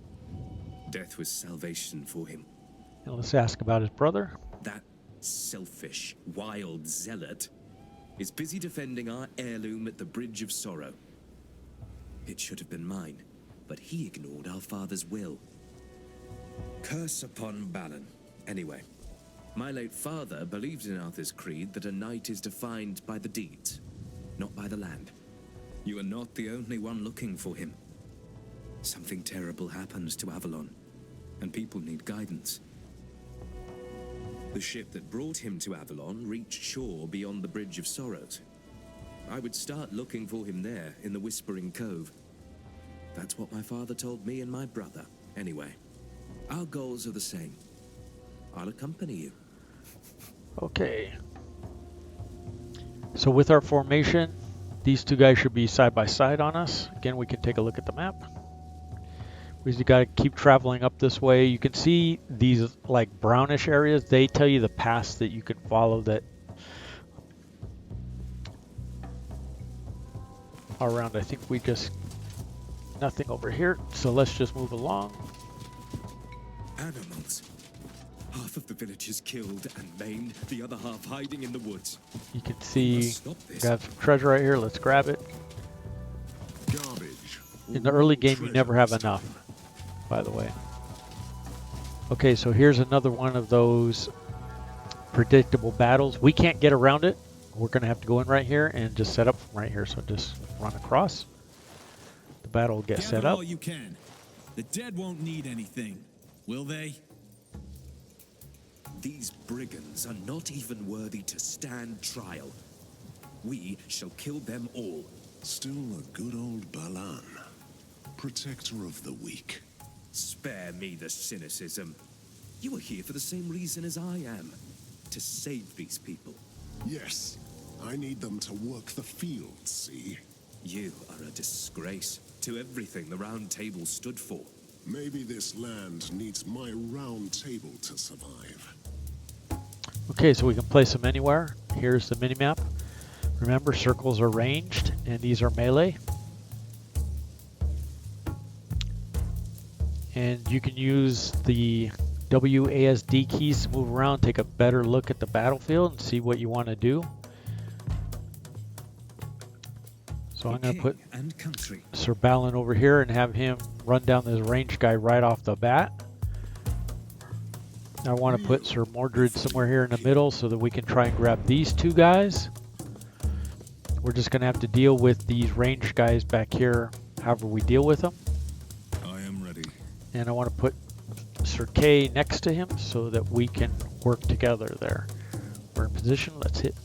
Death was salvation for him. Now let's ask about his brother. That selfish, wild zealot is busy defending our heirloom at the Bridge of Sorrow. It should have been mine, but he ignored our father's will. Curse upon Balin. Anyway, my late father believed in Arthur's creed that a knight is defined by the deeds, not by the land. You are not the only one looking for him. Something terrible happens to Avalon, and people need guidance. The ship that brought him to Avalon reached shore beyond the Bridge of Sorrows. I would start looking for him there, in the Whispering Cove. That's what my father told me and my brother. Anyway, our goals are the same. I'll accompany you. Okay. So with our formation, these two guys should be side by side on us. Again, we can take a look at the map. We just got to keep traveling up this way. You can see these like brownish areas. They tell you the paths that you can follow that are around. I think we just nothing over here. So let's just move along. Animals. Half of the village is killed and maimed, the other half hiding in the woods. You can see Stop this. we got some treasure right here. Let's grab it. Garbage. In the early game, you never have enough, by the way. Okay, so here's another one of those predictable battles. We can't get around it. We're going to have to go in right here and just set up from right here. So just run across. The battle will get set Gather up. all you can. The dead won't need anything, will they? These brigands are not even worthy to stand trial. We shall kill them all. Still a good old Balan, protector of the weak. Spare me the cynicism. You are here for the same reason as I am. To save these people. Yes, I need them to work the field, see? You are a disgrace to everything the Round Table stood for. Maybe this land needs my round table to survive. Okay, so we can place them anywhere. Here's the minimap. Remember, circles are ranged, and these are melee. And you can use the WASD keys to move around, take a better look at the battlefield, and see what you want to do. So I'm going to put Sir Balin over here and have him run down this ranged guy right off the bat. I want to put Sir Mordred somewhere here in the middle so that we can try and grab these two guys. We're just going to have to deal with these ranged guys back here, however we deal with them. I am ready. And I want to put Sir Kay next to him so that we can work together there. We're in position. Let's hit.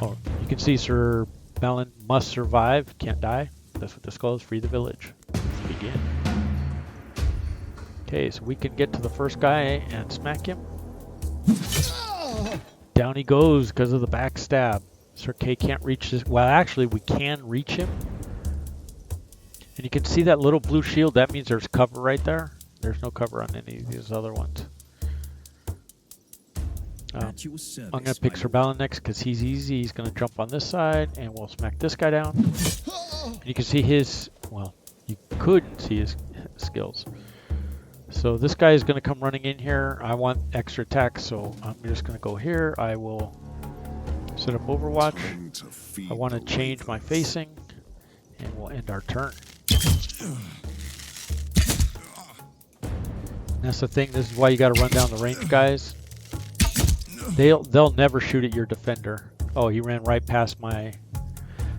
Oh, you can see Sir Balin must survive, can't die. That's what this goes. Free the village. Let's begin. Okay, so we can get to the first guy and smack him. Down he goes because of the backstab. Sir Kay can't reach this. Well, actually, we can reach him. And you can see that little blue shield. That means there's cover right there. There's no cover on any of these other ones. I'm going to pick Sir Balin next because he's easy. He's going to jump on this side and we'll smack this guy down. And you can see his, well, you couldn't see his skills. So this guy is going to come running in here. I want extra attack, so I'm just going to go here. I will set up Overwatch. I want to change my facing, and we'll end our turn. That's the thing. This is why you got to run down the range guys. They'll never shoot at your defender. Oh, he ran right past my.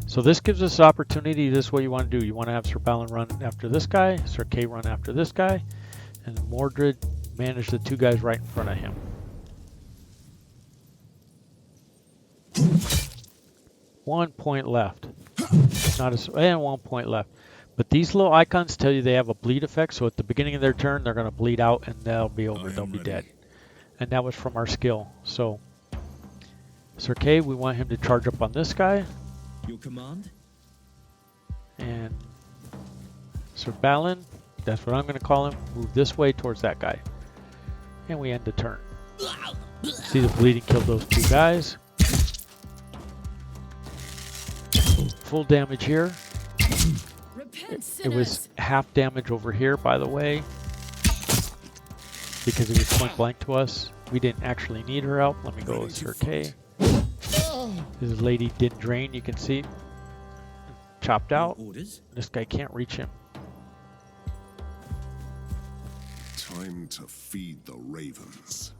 So this gives us opportunity. This is what you want to do. You want to have Sir Balin run after this guy, Sir Kay run after this guy, and Mordred manage the two guys right in front of him. One point left. And 1 point left. But these little icons tell you they have a bleed effect, so at the beginning of their turn, they're going to bleed out, and they'll be over. They'll be dead. And that was from our skill. So, Sir Kay, we want him to charge up on this guy. Your command? And Sir Balin, that's what I'm going to call him, move this way towards that guy. And we end the turn. See the bleeding killed those two guys. Full damage here. It was half damage over here, by the way, because it was point blank to us. We didn't actually need her help. Let me go with Sir Kay. This lady didn't drain, you can see. Chopped out. This guy can't reach him. Time to feed the ravens.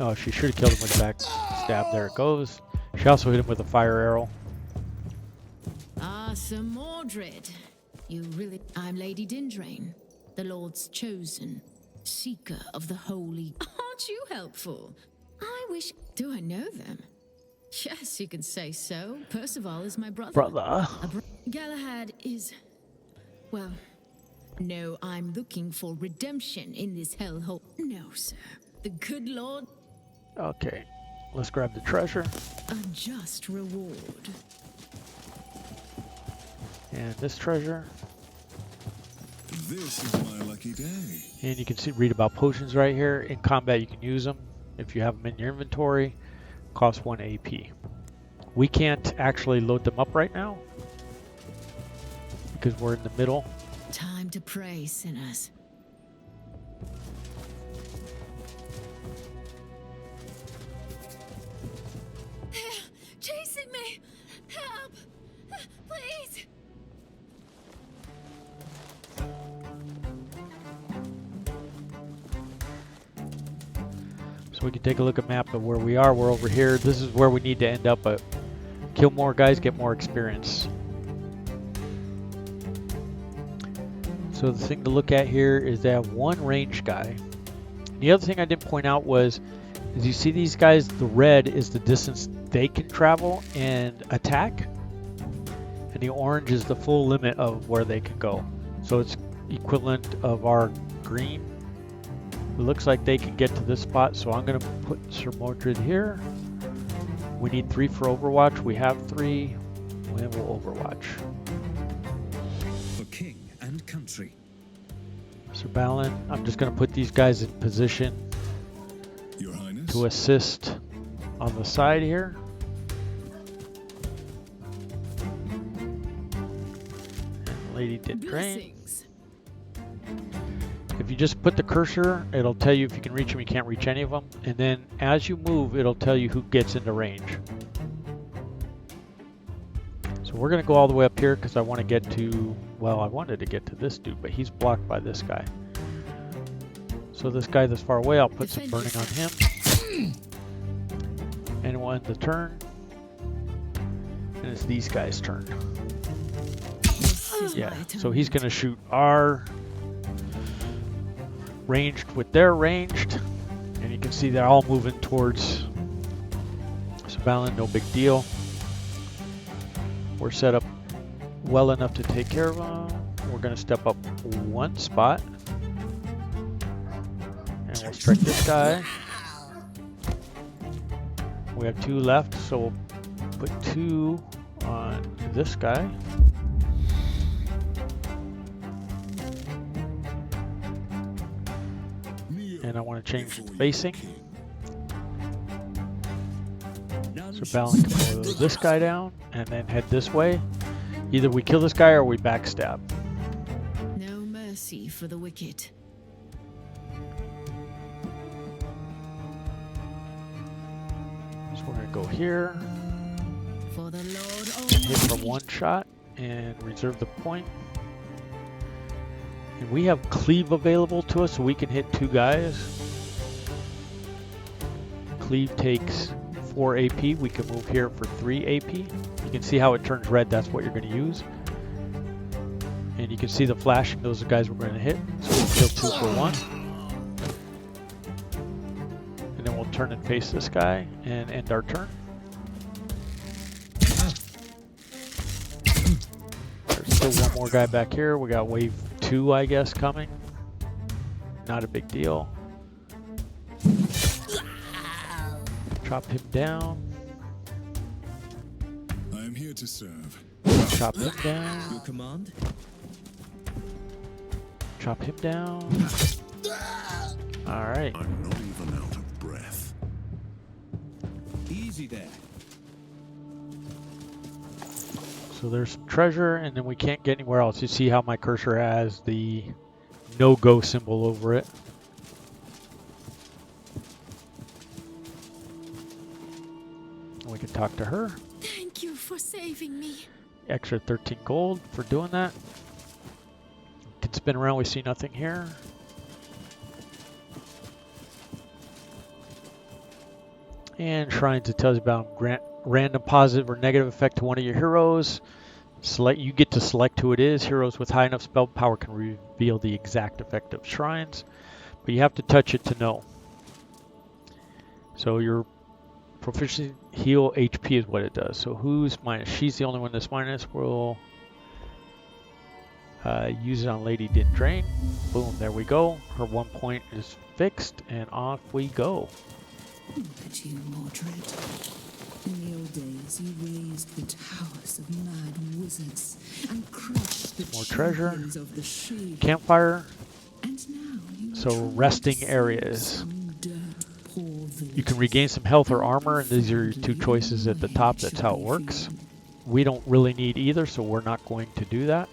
Oh, she should have killed him with a back stab. There it goes. She also hit him with a fire arrow. Ah, Sir Mordred. You really... I'm Lady Dindrain, the Lord's chosen, seeker of the holy... Aren't you helpful? I wish... Do I know them? Yes, you can say so. Percival is my brother. Galahad is... Well... No, I'm looking for redemption in this hellhole. No, sir. The good Lord... Okay, let's grab the treasure. A just reward. And this treasure. This is my lucky day. And you can see, read about potions right here. In combat, you can use them. If you have them in your inventory, cost 1 AP. We can't actually load them up right now because we're in the middle. Time to pray, sinners. Chasing me! Help! Please! So we can take a look at map of where we are. We're over here. This is where we need to end up, but kill more guys, get more experience. So the thing to look at here is they have one ranged guy. The other thing I didn't point out was, as you see these guys, the red is the distance they can travel and attack, and the orange is the full limit of where they can go. So it's equivalent of our green. It looks like they can get to this spot, so I'm going to put Sir Mordred here. We need 3 for Overwatch. We have 3, and we'll Overwatch. For king and country. Sir Balin, I'm just going to put these guys in position Your Highness? to assist on the side here. And Lady did drain. If you just put the cursor, it'll tell you if you can reach them, you can't reach any of them. And then as you move, it'll tell you who gets into range. So we're going to go all the way up here because I want to get to, well, I wanted to get to this dude, but he's blocked by this guy. So this guy that's far away, I'll put some burning on him. And we'll end the turn. And it's these guys' turn. Yeah, so he's going to shoot our ranged with their ranged. And you can see they're all moving towards Sir Balin, no big deal. We're set up well enough to take care of them. We're going to step up 1 spot. And we'll strike this guy. We have 2 left, so we'll put 2 on this guy. And I want to change the facing. So Avalon can blow this guy down and then head this way. Either we kill this guy or we backstab. No mercy for the wicked. So we're gonna go here, For the Lord hit for Almighty. one shot and reserve the point. And we have cleave available to us, so we can hit 2 guys. Cleave takes 4 AP. We can move here for 3 AP. You can see how it turns red. That's what you're going to use. And you can see the flashing. Those are the guys we're going to hit. So we'll kill 2 for 1. And then we'll turn and face this guy and end our turn. There's still one more guy back here. We got wave 2, I guess, coming. Not a big deal. Chop him down. I am here to serve. Chop him down. Your command? Chop him down. Alright. I'm not even out of breath. Easy there. So there's some treasure, and then we can't get anywhere else. You see how my cursor has the no-go symbol over it. And we can talk to her. Thank you for saving me. Extra 13 gold for doing that. Can spin around, we see nothing here. And shrines, it tells you about grant random positive or negative effect to one of your heroes. You get to select who it is. Heroes with high enough spell power can reveal the exact effect of shrines, but you have to touch it to know. So your proficiency heal HP is what it does. So who's minus? She's the only one that's minus. We'll use it on Lady Dindrain. Boom, there we go. Her 1 point is fixed, and off we go. Look at you, Mordred. In the old days, you raised the towers of mad wizards and crushed the More treasure. champions of the shield. Campfire. And now you So try resting to save areas. some dirt-poor village. You can regain some health or armor, and these are your 2 choices at the top. That's how it works. We don't really need either, so we're not going to do that.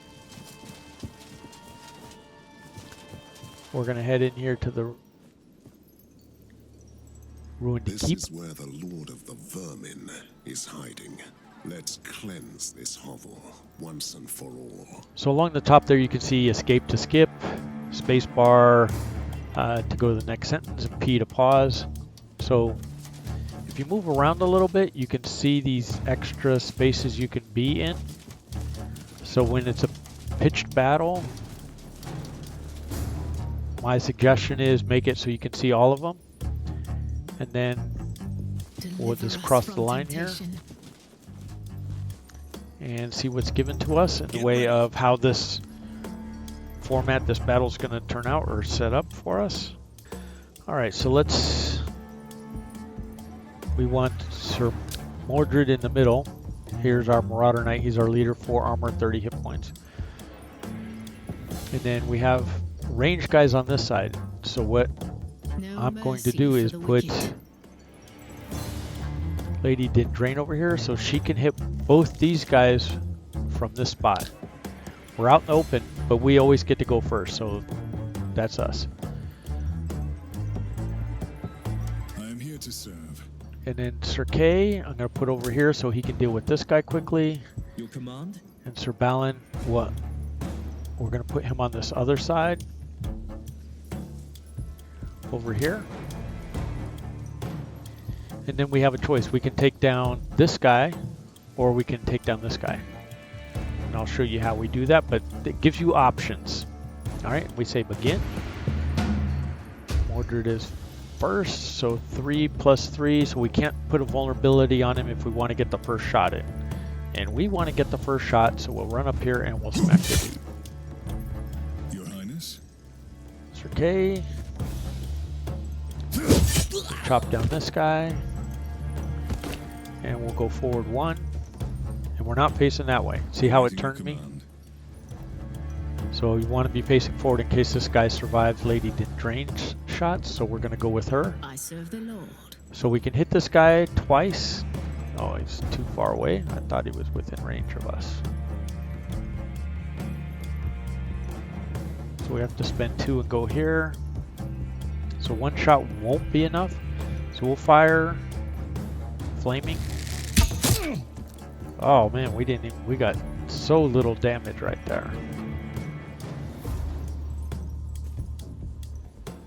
We're going to head in here to the ruined This keep. is where the Lord of the Vermin is hiding. Let's cleanse this hovel once and for all. So along the top there you can see escape to skip, spacebar to go to the next sentence, and P to pause. So if you move around a little bit, you can see these extra spaces you can be in. So when it's a pitched battle, my suggestion is make it so you can see all of them. And then we'll just cross the line here and see what's given to us in the way of how this format, this battle's going to turn out or set up for us. Alright, so we want Sir Mordred in the middle. Here's our Marauder Knight. He's our leader, 4 armor, 30 hit points. And then we have ranged guys on this side. So what I'm going to do is put Lady Dindrain over here so she can hit both these guys from this spot. We're out in the open, but we always get to go first, so that's us. I am here to serve. And then Sir Kay, I'm going to put over here so he can deal with this guy quickly. Your command? And Sir Balin, we're going to put him on this other side. Over here. And then we have a choice. We can take down this guy, or we can take down this guy. And I'll show you how we do that, but it gives you options. Alright, we say begin. Mordred is first, so 3 plus 3, so we can't put a vulnerability on him if we want to get the first shot in. And we want to get the first shot, so we'll run up here and we'll smack the dude. Your Highness? Sir Kay. Chop down this guy. And we'll go forward 1. And we're not facing that way. See how it Waiting your turned me? command. So you want to be facing forward in case this guy survives Lady Dindrain's shots. So we're going to go with her. I serve the Lord. So we can hit this guy twice, Oh, he's too far away. I thought he was within range of us. So we have to spend 2 and go here. So 1 shot won't be enough. So we'll fire flaming. Oh man, we got so little damage right there.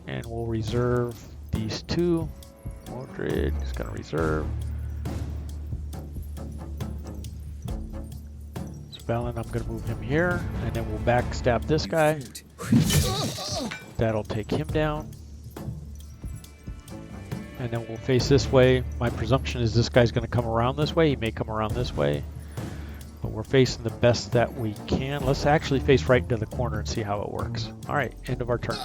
And we'll reserve these 2. Mordred is going to reserve. So Avalon, I'm going to move him here, and then we'll backstab this guy. That'll take him down. And then we'll face this way. My presumption is this guy's going to come around this way. He may come around this way. But we're facing the best that we can. Let's actually face right into the corner and see how it works. Alright, end of our turn.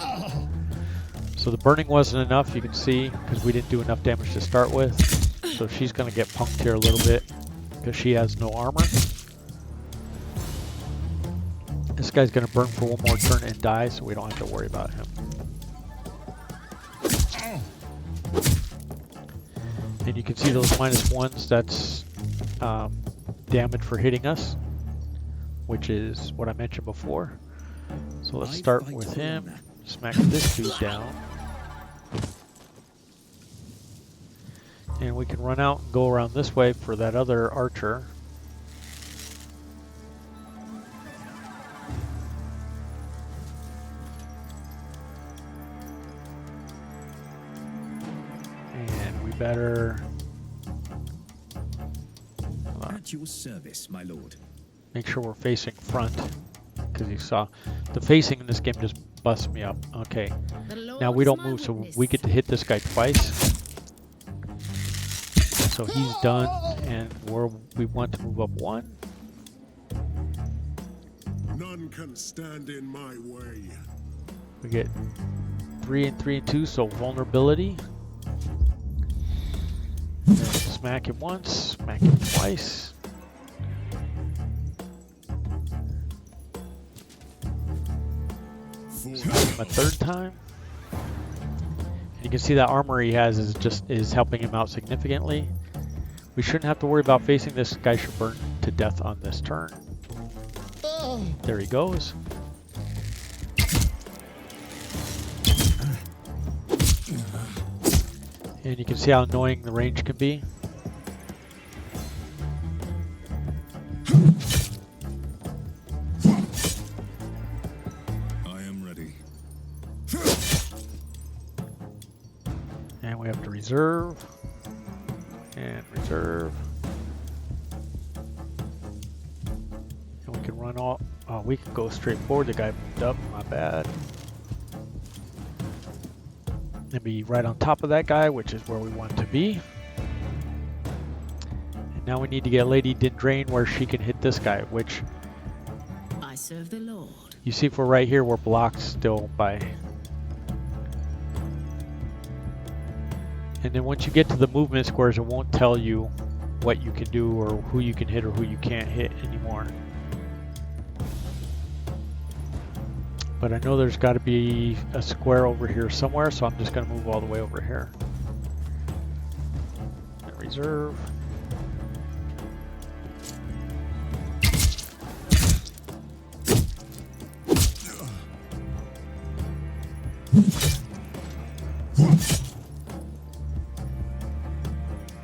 So the burning wasn't enough, you can see, because we didn't do enough damage to start with. So she's going to get punked here a little bit, because she has no armor. This guy's going to burn for 1 more turn and die, so we don't have to worry about him. And you can see those -1s, that's damage for hitting us, which is what I mentioned before. So let's start with him, smack this dude down. And we can run out and go around this way for that other archer. And we better... At your service, my lord. Make sure we're facing front, because you saw the facing in this game just busts me up. Okay, now we don't move, so we get to hit this guy twice. So he's done, and we want to move up 1. None can stand in my way. We get 3 and 3 and 2, so vulnerability. And then smack him once, smack him twice. Smack him a 3rd time. And you can see that armor he has is helping him out significantly. We shouldn't have to worry about facing this guy. Should burn to death on this turn. There he goes. And you can see how annoying the range can be. I am ready. And we have to reserve. And reserve. And we can run all. Oh, we can go straight forward. The guy moved up. My bad. And be right on top of that guy, which is where we want to be. And now we need to get Lady Dindrain where she can hit this guy, which I serve the Lord. you see, if we're right here, we're blocked still by. And then once you get to the movement squares, it won't tell you what you can do or who you can hit or who you can't hit anymore. But I know there's got to be a square over here somewhere, so I'm just going to move all the way over here. And reserve.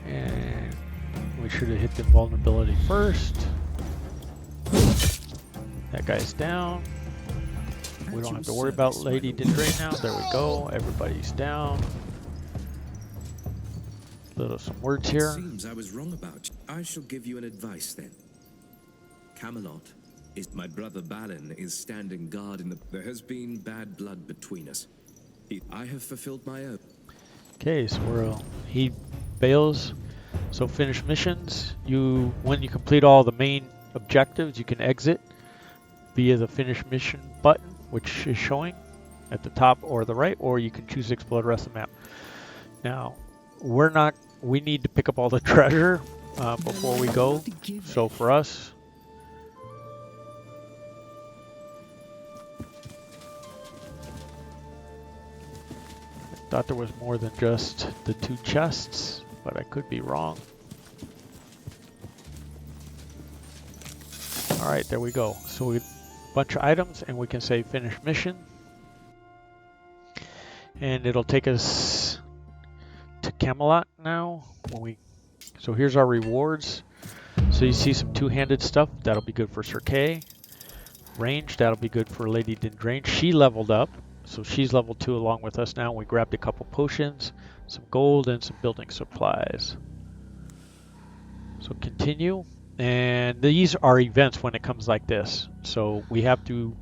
And we should have hit the vulnerability first. That guy's down. We don't have to worry about Lady Dindrain now. There we go. Everybody's down. Some words here. Seems I was wrong about you. I shall give you an advice then. Camelot is my brother Balin is standing guard in the. There has been bad blood between us. I have fulfilled my oath. Okay, so he bails. So finish missions. When you complete all the main objectives, you can exit via the finish mission button, which is showing at the top or the right, or you can choose to explore the rest of the map. Now, we need to pick up all the treasure before we go. So for us, I thought there was more than just the 2 chests, but I could be wrong. All right, there we go. So we bunch of items, and we can say finish mission, and it'll take us to Camelot now. So here's our rewards. So you see some two-handed stuff. That'll be good for Sir Kay. Range, that'll be good for Lady Dindrain. She leveled up, so she's level 2 along with us now. We grabbed a couple potions, some gold, and some building supplies. So continue. And these are events when it comes like this. So we have to,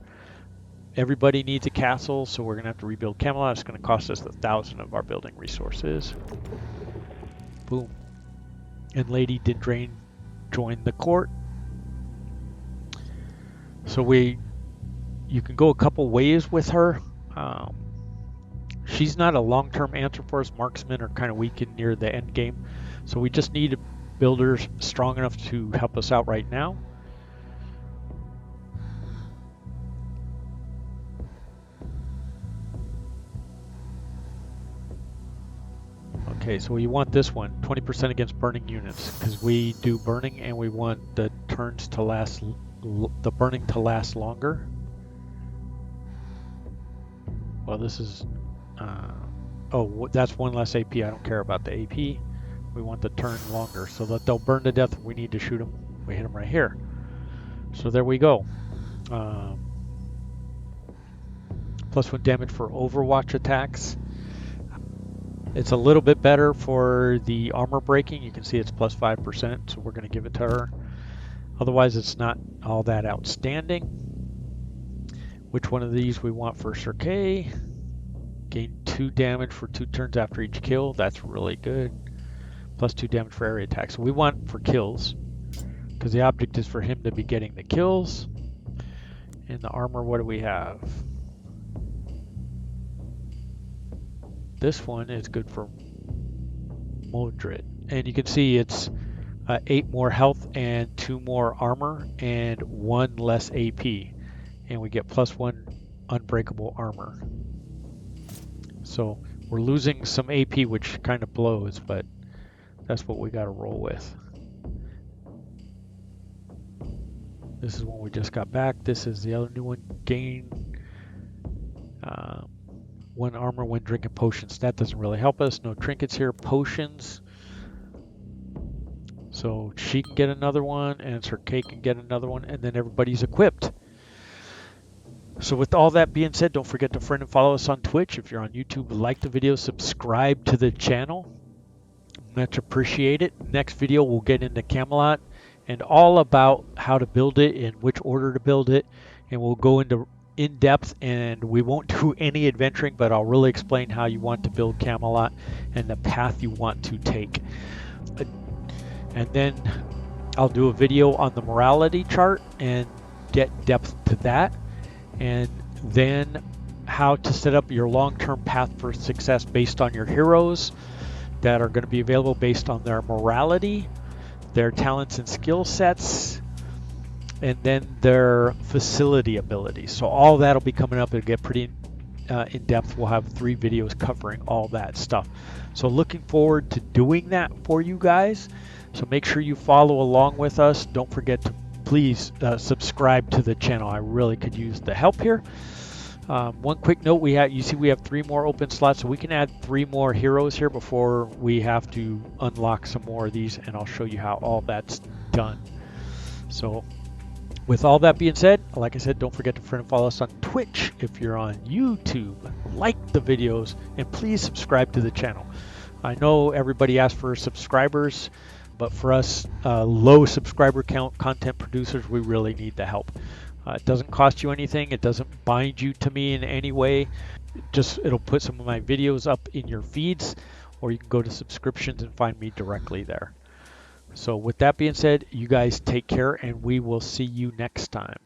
everybody needs a castle, so we're going to have to rebuild Camelot. It's going to cost us 1,000 of our building resources. Boom. And Lady Dindrain joined the court. So you can go a couple ways with her. She's not a long-term answer for us. Marksmen are kind of weakened near the end game. So we just need builders strong enough to help us out right now. Okay, so we want this one, 20% against burning units, because we do burning and we want the turns to last, the burning to last longer. Well, this is, oh, that's one less AP. I don't care about the AP. We want the turn longer so that they'll burn to death if we need to shoot them. We hit them right here. So there we go. +1 damage for Overwatch attacks. It's a little bit better for the armor breaking. You can see it's +5%, so we're going to give it to her. Otherwise, it's not all that outstanding. Which one of these we want for Sir Kay? Gain 2 damage for 2 turns after each kill. That's really good. +2 damage for area attacks. So we want for kills, because the object is for him to be getting the kills. And the armor, what do we have? This one is good for Mordred. And you can see it's 8 more health and 2 more armor and 1 less AP. And we get +1 unbreakable armor. So we're losing some AP, which kind of blows, but that's what we got to roll with. This is one we just got back. This is the other new one. Gain 1 armor when drinking potions. That doesn't really help us. No trinkets here. Potions. So she can get another one, and Sir Kay can get another one, and then everybody's equipped. So with all that being said, don't forget to friend and follow us on Twitch. If you're on YouTube, like the video, subscribe to the channel. Much appreciate it. Next video, we'll get into Camelot and all about how to build it and which order to build it. And we'll go into in depth, and we won't do any adventuring, but I'll really explain how you want to build Camelot and the path you want to take. And then I'll do a video on the morality chart and get depth to that. And then how to set up your long-term path for success based on your heroes that are going to be available based on their morality, their talents and skill sets, and then their facility abilities. So all that'll be coming up. It'll get pretty in depth. We'll have 3 videos covering all that stuff. So looking forward to doing that for you guys. So make sure you follow along with us. Don't forget to please subscribe to the channel. I really could use the help here. One quick note, you see we have 3 more open slots, so we can add 3 more heroes here before we have to unlock some more of these, and I'll show you how all that's done. So with all that being said, like I said, don't forget to friend and follow us on Twitch. If you're on YouTube, like the videos, and please subscribe to the channel. I know everybody asks for subscribers, but for us low subscriber count content producers, we really need the help. It doesn't cost you anything. It doesn't bind you to me in any way. It'll put some of my videos up in your feeds, or you can go to subscriptions and find me directly there. So with that being said, you guys take care, and we will see you next time.